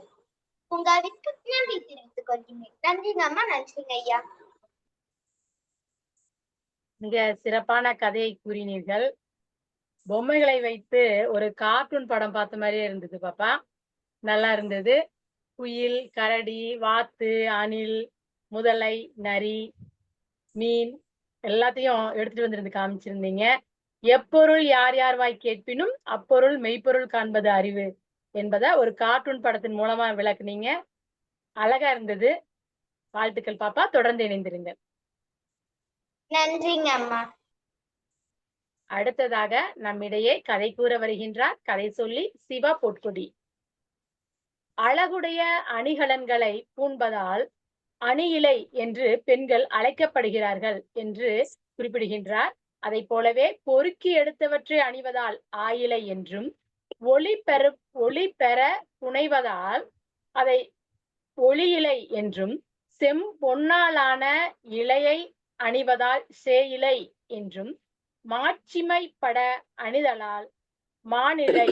Speaker 5: பூங்காவிற்கு நன்றி தெரிவித்துக் கொள்கிறேன். நன்றிங்க அம்மா, நன்றிங்க ஐயா.
Speaker 2: மிக சிறப்பான கதையை கூறினீர்கள். பொம்மைகளை வைத்து ஒரு கார்ட்டூன் படம் பார்த்த மாதிரியே இருந்தது பாப்பா, நல்லா இருந்தது. குயில், கரடி, வாத்து, அணில், முதலை, நரி, மீன் எல்லாத்தையும் எடுத்துட்டு வந்திருந்து காமிச்சிருந்தீங்க. எப்பொருள் யார் யார் வாய் கேட்பினும் அப்பொருள் மெய்ப்பொருள் காண்பது அறிவு என்பதை ஒரு கார்ட்டூன் படத்தின் மூலமா விளக்குனீங்க. அழகா இருந்தது. வாழ்த்துக்கள் பாப்பா, தொடர்ந்து இணைந்திருங்க.
Speaker 5: நன்றிங்க அம்மா.
Speaker 2: அடுத்ததாக நம்மிடையே கதை கூற வருகின்றார் கதை சொல்லி சிவா பொற்கொடி. அழகுடைய அணிகலன்களை பூண்பதால் அணியிலை என்று பெண்கள் அழைக்கப்படுகிறார்கள் என்று குறிப்பிடுகின்றார். அதை போலவே பொறுக்கி எடுத்தவற்றை அணிவதால் ஆயிலை என்றும், ஒளி பெற புனைவதால் அதை ஒளியிலை என்றும், செம்பொன்னாலான இலையை அணிவதால் சேயிலை என்றும், மாட்சிமைப்பட அணிதலால் மானிலை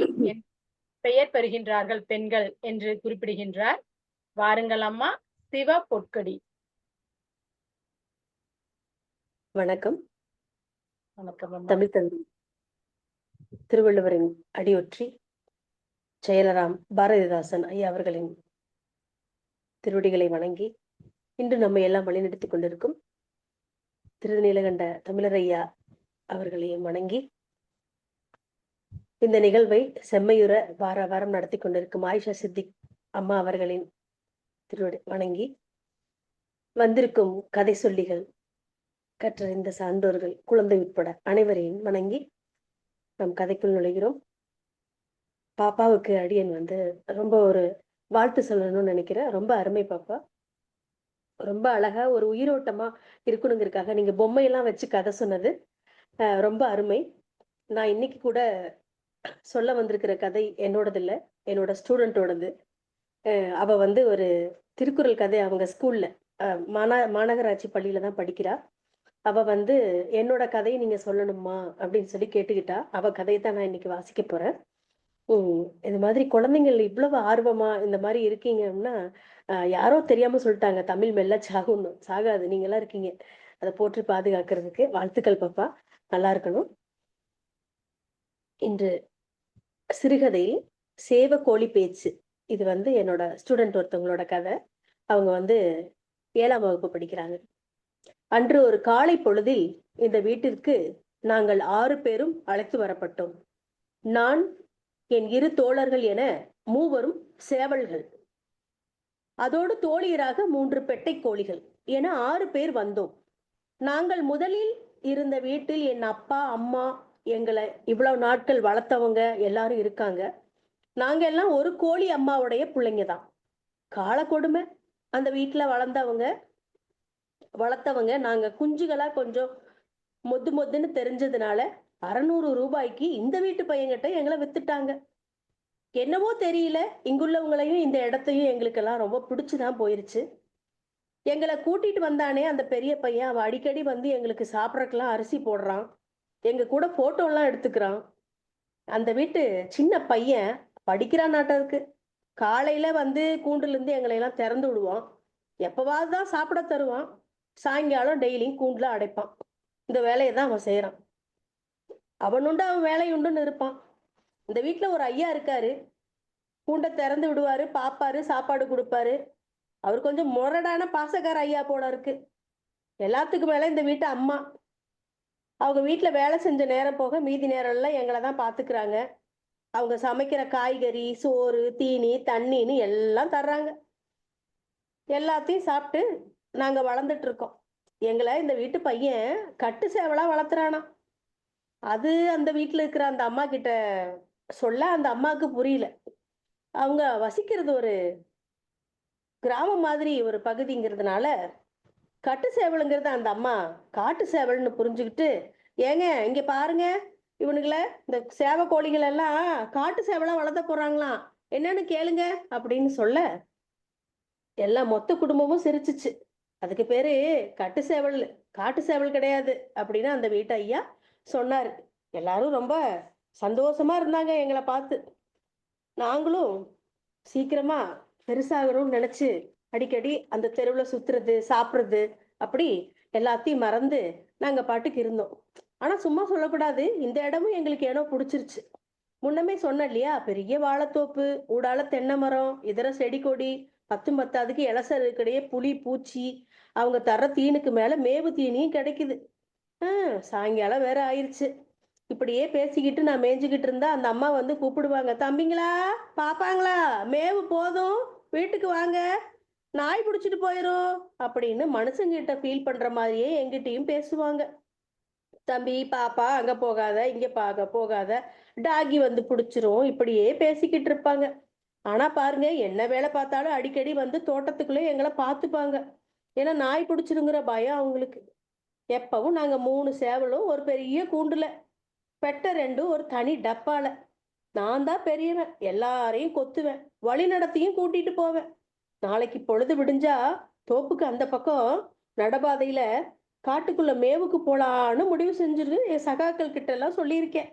Speaker 2: பெயர் பெறுகின்றார்கள் பெண்கள் என்று குறிப்பிடுகின்றார். வாருங்கள் அம்மா, சிவ பொற்கொடி.
Speaker 6: வணக்கம்.
Speaker 2: வணக்கம்.
Speaker 6: தமிழ் தந்தை திருவள்ளுவரின் அடியொற்றி செயலராம் பாரதிதாசன் ஐயா அவர்களின் திருவடிகளை வணங்கி இன்று நம்மை எல்லாம் வழிநடத்திக் கொண்டிருக்கும் திருநீலகண்ட தமிழர் ஐயா அவர்களையும் வணங்கி இந்த நிகழ்வை செம்மையுற வார வாரம் நடத்தி கொண்டிருக்கும் ஆயிஷா சித்திக் அம்மா அவர்களின் திருவடி வணங்கி வந்திருக்கும் கதை சொல்லிகள், கற்றறிந்த சான்றோர்கள், குழந்தை உட்பட அனைவரையும் வணங்கி நம் கதைக்குள் நுழைகிறோம். பாப்பாவுக்கு அடியன் ரொம்ப ஒரு வாழ்த்து சொல்லணும்னு நினைக்கிறேன். ரொம்ப அருமை பாப்பா, ரொம்ப அழகா ஒரு உயிரோட்டமா இருக்கணுங்கிறதுக்காக நீங்க பொம்மையெல்லாம் வச்சு கதை சொன்னது ரொம்ப அருமை. நான் இன்னைக்கு கூட சொல்ல வந்திருக்கிற கதை என்னோடது இல்லை, என்னோட ஸ்டூடெண்டோடது. அவ ஒரு திருக்குறள் கதை அவங்க ஸ்கூல்ல மாநகராட்சி பள்ளியில தான் படிக்கிறா. அவ என்னோட கதையை நீங்க சொல்லணுமா அப்படின்னு சொல்லி கேட்டுக்கிட்டா. அவ கதையை தான் நான் இன்னைக்கு வாசிக்க போறேன். இது மாதிரி குழந்தைங்கள் இவ்வளவு ஆர்வமா இந்த மாதிரி இருக்கீங்கன்னா யாரோ தெரியாம சொல்லிட்டாங்க தமிழ் மெல்ல சாகுன்னு. சாகாது, நீங்க எல்லாம் இருக்கீங்க அதை போற்றி பாதுகாக்கிறதுக்கு. வாழ்த்துக்கள் பாப்பா, நல்லா இருக்கணும். இன்று சிறுகதையில் சேவ கோழி பேச்சு. இது என்னோட ஸ்டூடெண்ட் ஒருத்தவங்களோட கதை. அவங்க 7ஆம் வகுப்பு படிக்கிறாங்க. அன்று ஒரு காலை பொழுதில் இந்த வீட்டிற்கு நாங்கள் 6 பேரும் அழைத்து வரப்பட்டோம். நான், என் 2 தோழர்கள் என 3 சேவல்கள், அதோடு தோழியராக 3 பெட்டை கோழிகள் என 6 பேர் வந்தோம். நாங்கள் முதலில் இருந்த வீட்டில் என் அப்பா அம்மா எங்களை இவ்வளவு நாட்கள் வளர்த்தவங்க எல்லாரும் இருக்காங்க. நாங்க எல்லாம் ஒரு கோழி அம்மாவுடைய பிள்ளைங்க தான். கால கொடுமை, அந்த வீட்டுல வளர்த்தவங்க நாங்க குஞ்சுகளா கொஞ்சம் மொத்துன்னு தெரிஞ்சதுனால 600 ரூபாய்க்கு இந்த வீட்டு பையன்கிட்ட எங்களை வித்துட்டாங்க. என்னவோ தெரியல, இங்குள்ளவங்களையும் இந்த இடத்தையும் எங்களுக்கெல்லாம் ரொம்ப பிடிச்சுதான் போயிருச்சு. எங்களை கூட்டிட்டு வந்தானே அந்த பெரிய பையன், அவன் அடிக்கடி எங்களுக்கு சாப்பிட்றதுக்கெல்லாம் அரிசி போடுறான். எங்க கூட போட்டோ எல்லாம் எடுத்துக்கிறான். அந்த வீட்டு சின்ன பையன் படிக்கிறான் நாட்டம் இருக்கு. காலையில வந்து கூண்டுல இருந்து எங்களை எல்லாம் திறந்து விடுவான். எப்பவாவது தான் சாப்பிட தருவான். சாயங்காலம் டெய்லியும் கூண்டுல அடைப்பான். இந்த வேலையை தான் அவன் செய்யறான். அவனுண்டு அவன் வேலை உண்டுன்னு இருப்பான். இந்த வீட்டுல ஒரு ஐயா இருக்காரு. கூண்டை திறந்து விடுவாரு, பாப்பாரு, சாப்பாடு கொடுப்பாரு. அவர் கொஞ்சம் முரடான பாசக்கார ஐயா போல இருக்கு. எல்லாத்துக்கும் மேல இந்த வீட்டு அம்மா. அவங்க வீட்டுல வேலை செஞ்ச நேரம் போக மீதி நேரம் எல்லாம் எங்களை தான் பாத்துக்கிறாங்க. அவங்க சமைக்கிற காய்கறி, சோறு, தீனி, தண்ணின்னு எல்லாம் தர்றாங்க. எல்லாத்தையும் சாப்பிட்டு நாங்க வளர்ந்துட்டு இருக்கோம். எங்களை இந்த வீட்டு பையன் கட்டு சேவலா வளர்த்துறானா. அது அந்த வீட்டுல இருக்கிற அந்த அம்மா கிட்ட சொல்ல அந்த அம்மாவுக்கு புரியல. அவங்க வசிக்கிறது ஒரு கிராமம் மாதிரி ஒரு பகுதிங்கிறதுனால கட்டு சேவலுங்கிறத அந்த அம்மா காட்டு சேவல்னு புரிஞ்சுக்கிட்டு, ஏங்க இங்க பாருங்க, இவனுங்களை இந்த சேவை கோழிகள் எல்லாம் காட்டு சேவலா வளர்த்த போறாங்களாம், என்னன்னு கேளுங்க அப்படின்னு சொல்ல எல்லாம் மொத்த குடும்பமும் சிரிச்சுச்சு. அதுக்கு பேரு கட்டு சேவல், காட்டு சேவல் கிடையாது அப்படின்னு அந்த வீட்டு ஐயா சொன்னாரு. எல்லாரும் ரொம்ப சந்தோஷமா இருந்தாங்க எங்களை பார்த்து. நாங்களும் சீக்கிரமா பெருசாகணும்னு நினைச்சு அடிக்கடி அந்த தெருவுல சுத்துறது, சாப்பிடுறது, அப்படி எல்லாத்தையும் மறந்து நாங்க பாட்டுக்கு இருந்தோம். ஆனா சும்மா சொல்லக்கூடாது, இந்த இடமும் எங்களுக்கு ஏனோ பிடிச்சிருச்சு. முன்னமே சொன்னேன் இல்லையா, பெரிய வாழைத்தோப்பு, ஊடால தென்னை மரம், இதர செடி கொடி, 10 பத்தாதுக்கு இளசருக்கிடையே புலி பூச்சி, அவங்க தர்ற தீனுக்கு மேல மேவு தீனியும் கிடைக்குது. சாயங்காலம் வேற ஆயிருச்சு. இப்படியே பேசிக்கிட்டு நான் மேய்ஞ்சுக்கிட்டு இருந்தா அந்த அம்மா வந்து கூப்பிடுவாங்க, தம்பிங்களா, பாப்பாங்களா, மேவு போதும், வீட்டுக்கு வாங்க, நாய் பிடிச்சிட்டு போயிரும் அப்படின்னு மனுஷங்கிட்ட ஃபீல் பண்ற மாதிரியே எங்கிட்டயும் பேசுவாங்க. தம்பி, பாப்பா, அங்க போகாத, இங்க போகாத, டாகி வந்து பிடிச்சிரும், இப்படியே பேசிக்கிட்டு இருப்பாங்க. ஆனா பாருங்க, என்ன வேலை பார்த்தாலும் அடிக்கடி வந்து தோட்டத்துக்குள்ளே எங்களை பார்த்துப்பாங்க. ஏன்னா நாய் பிடிச்சிருங்கிற பயம் அவங்களுக்கு. எப்பவும் நாங்க 3 சேவலும் ஒரு பெரிய கூண்டுல, பெட்ட 2 ஒரு தனி டப்பால. நான் தான் பெரியவன், எல்லாரையும் கொத்துவேன், வழி நடத்தியும் கூட்டிட்டு போவேன். நாளைக்கு பொழுது விடிஞ்சா தோப்புக்கு அந்த பக்கம் நடபாதையில காட்டுக்குள்ள மேவுக்கு போலான்னு முடிவு செஞ்சிருந்து என் சகாக்கள் கிட்ட எல்லாம் சொல்லியிருக்கேன்.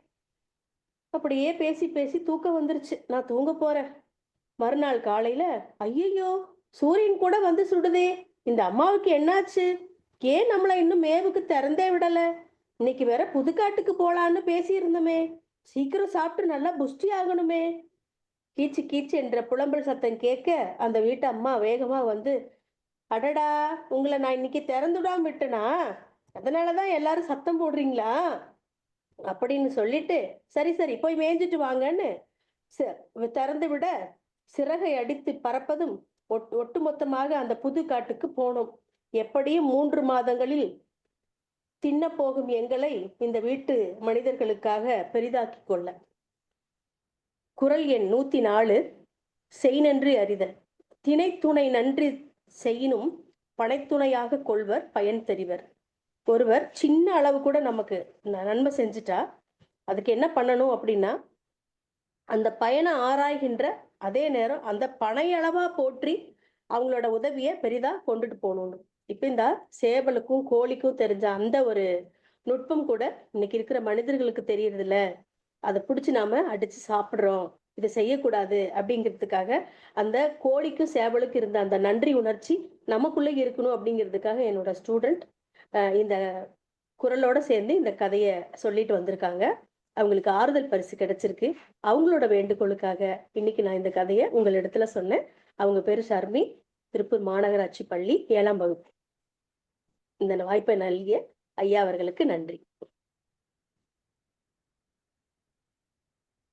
Speaker 6: அப்படியே பேசி பேசி தூக்கம் வந்துருச்சு. நான் தூங்க போறேன். மறுநாள் காலையில, ஐயையோ, சூரியன் கூட வந்து சுடுதே, இந்த அம்மாவுக்கு என்னாச்சு, ஏன் நம்மளை இன்னும் மேவுக்கு திறந்தே விடல, இன்னைக்கு வேற புதுக்காட்டுக்கு போலான்னு பேசி இருந்தோமே, சீக்கிரம் சாப்பிட்டு நல்லா புஷ்டி ஆகணுமே. கீச்சு கீச்சு என்ற புலம்பல் சத்தம் கேட்க அந்த வீட்டு அம்மா வேகமா வந்து, அடடா, உங்களை நான் இன்னைக்கு திறந்துடாம விட்டனா, அதனாலதான் எல்லாரும் சத்தம் போடுறீங்களா அப்படின்னு சொல்லிட்டு, சரி சரி போய் மேய்ஞ்சிட்டு வாங்கன்னு திறந்து விட, சிறகை அடித்து பறப்பதும் ஒட்டுமொத்தமாக அந்த புது காட்டுக்கு போனோம். எப்படியும் 3 மாதங்களில் தின்ன போகும் எங்களை இந்த வீட்டு மனிதர்களுக்காக பெரிதாக்கி கொள்ள. குறள் எண் 104. செய் நன்றி அறிதல். திணைத்துணை நன்றி செய்யினும் பனைத்துணையாக கொள்வர் பயன் தெரிவர். ஒருவர் சின்ன அளவு கூட நமக்கு நன்மை செஞ்சுட்டா அதுக்கு என்ன பண்ணணும் அப்படின்னா, அந்த பயனை ஆராய்கின்ற அதே நேரம் அந்த பனை அளவா போற்றி அவங்களோட உதவியை பெரிதா கொண்டுட்டு போகணும். இப்ப இந்த சேவலுக்கும் கோழிக்கும் தெரிஞ்ச அந்த ஒரு நுட்பம் கூட இன்னைக்கு இருக்கிற மனிதர்களுக்கு தெரியறது இல்ல. அதை பிடிச்சி நாம அடிச்சு சாப்பிடுறோம், இதை செய்யக்கூடாது அப்படிங்கிறதுக்காக அந்த கோழிக்கும் சேவலுக்கும் இருந்த அந்த நன்றி உணர்ச்சி நமக்குள்ளே இருக்கணும் அப்படிங்கிறதுக்காக என்னோட ஸ்டூடெண்ட் இந்த குரலோட சேர்ந்து இந்த கதையை சொல்லிட்டு வந்திருக்காங்க. அவங்களுக்கு ஆறுதல் பரிசு கிடைச்சிருக்கு. அவங்களோட வேண்டுகோளுக்காக இன்னைக்கு நான் இந்த கதையை உங்களிடத்துல சொன்னேன். அவங்க பேரு ஷர்மி, திருப்பூர் மாநகராட்சி பள்ளி 7ஆம் வகுப்பு. இந்த வாய்ப்பை நல்கிய ஐயா அவர்களுக்கு நன்றி.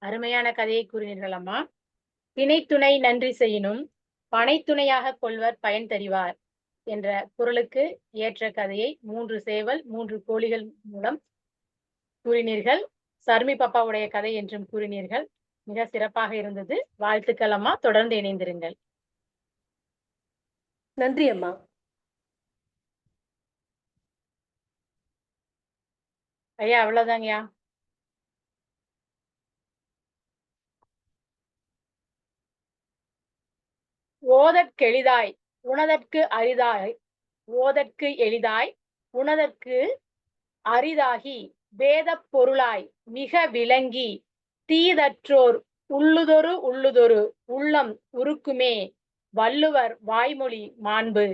Speaker 2: அருமையான கதையை கூறினீர்கள் அம்மா. திணைத்துணை நன்றி செய்யினும் பனைத்துணையாக கொள்வர் பயன் தெரிவார் என்ற குறளுக்கு ஏற்ற கதையை 3 சேவல் 3 கோழிகள் மூலம் கூறினீர்கள். சர்மி பாப்பாவுடைய கதை என்றும் கூறினீர்கள். மிக சிறப்பாக இருந்தது. வாழ்த்துக்கள் அம்மா. தொடர்ந்து இணைந்திருங்கள்.
Speaker 6: நன்றி அம்மா.
Speaker 2: ஐயா அவ்வளவுதாங்கய்யா. ஓதற்கெளிதாய் உணதற்கு அரிதாய், ஓதற்கு எளிதாய் உணதற்கு அரிதாகி வேதப் பொருளாய் மிக விளங்கி தீதற்றோர் உள்ளுதொரு உள்ளம் உருக்குமே வள்ளுவர் வாய்மொழி மாண்பு.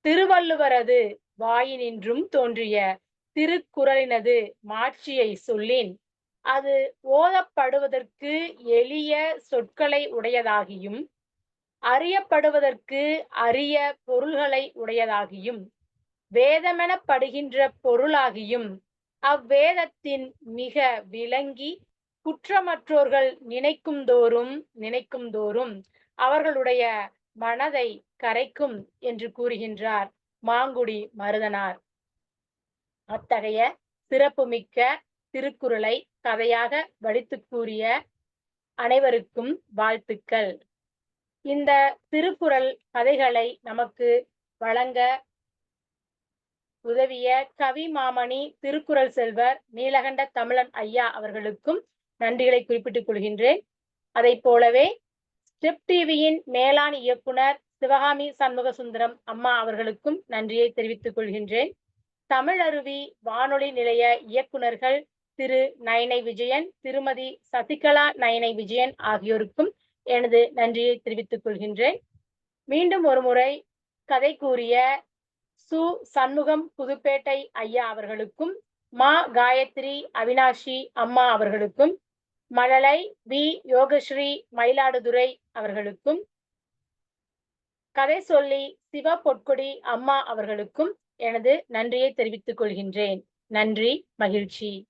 Speaker 2: திருவள்ளுவரது வாயினின்றும் தோன்றிய திருக்குறளினது மாட்சியை சொல்லின் அது ஓதப்படுவதற்கு எளிய சொற்களை உடையதாகியும் அறியப்படுவதற்கு அரிய பொருள்களை உடையதாகியும் வேதமெனப்படுகின்ற பொருளாகியும் அவ்வேதத்தின் மிக விளங்கி குற்றமற்றோர்கள் நினைக்கும் தோறும் அவர்களுடைய மனதை கரைக்கும் என்று கூறுகின்றார் மாங்குடி மருதனார். அத்தகைய சிறப்புமிக்க திருக்குறளை கதையாக வடித்து கூறிய அனைவருக்கும் வாழ்த்துக்கள். இந்த திருக்குறள் கதைகளை நமக்கு வழங்க உதவிய கவி மாமணி திருக்குறள் செல்வர் நீலகண்ட தமிழன் ஐயா அவர்களுக்கும் நன்றிகளை குறிப்பிட்டுக் கொள்கின்றேன். அதை போலவே ஸ்டெப் டிவியின் மேலாண் இயக்குனர் சிவகாமி சண்முகசுந்தரம் அம்மா அவர்களுக்கும் நன்றியை தெரிவித்துக் கொள்கின்றேன். தமிழருவி வானொலி நிலைய இயக்குனர்கள் திரு நயனை விஜயன், திருமதி சசிகலா நயனை விஜயன் ஆகியோருக்கும் எனது நன்றியை தெரிவித்துக் கொள்கின்றேன். மீண்டும் ஒரு முறை கதை கூறிய சு சண்முகம் புதுப்பேட்டை ஐயா அவர்களுக்கும், மா காயத்ரி அவினாஷி அம்மா அவர்களுக்கும், மழலை வி யோகஸ்ரீ மயிலாடுதுறை அவர்களுக்கும், கதை சொல்லி சிவ பொற்கொடி அம்மா அவர்களுக்கும் எனது நன்றியை தெரிவித்துக் கொள்கின்றேன். நன்றி, மகிழ்ச்சி.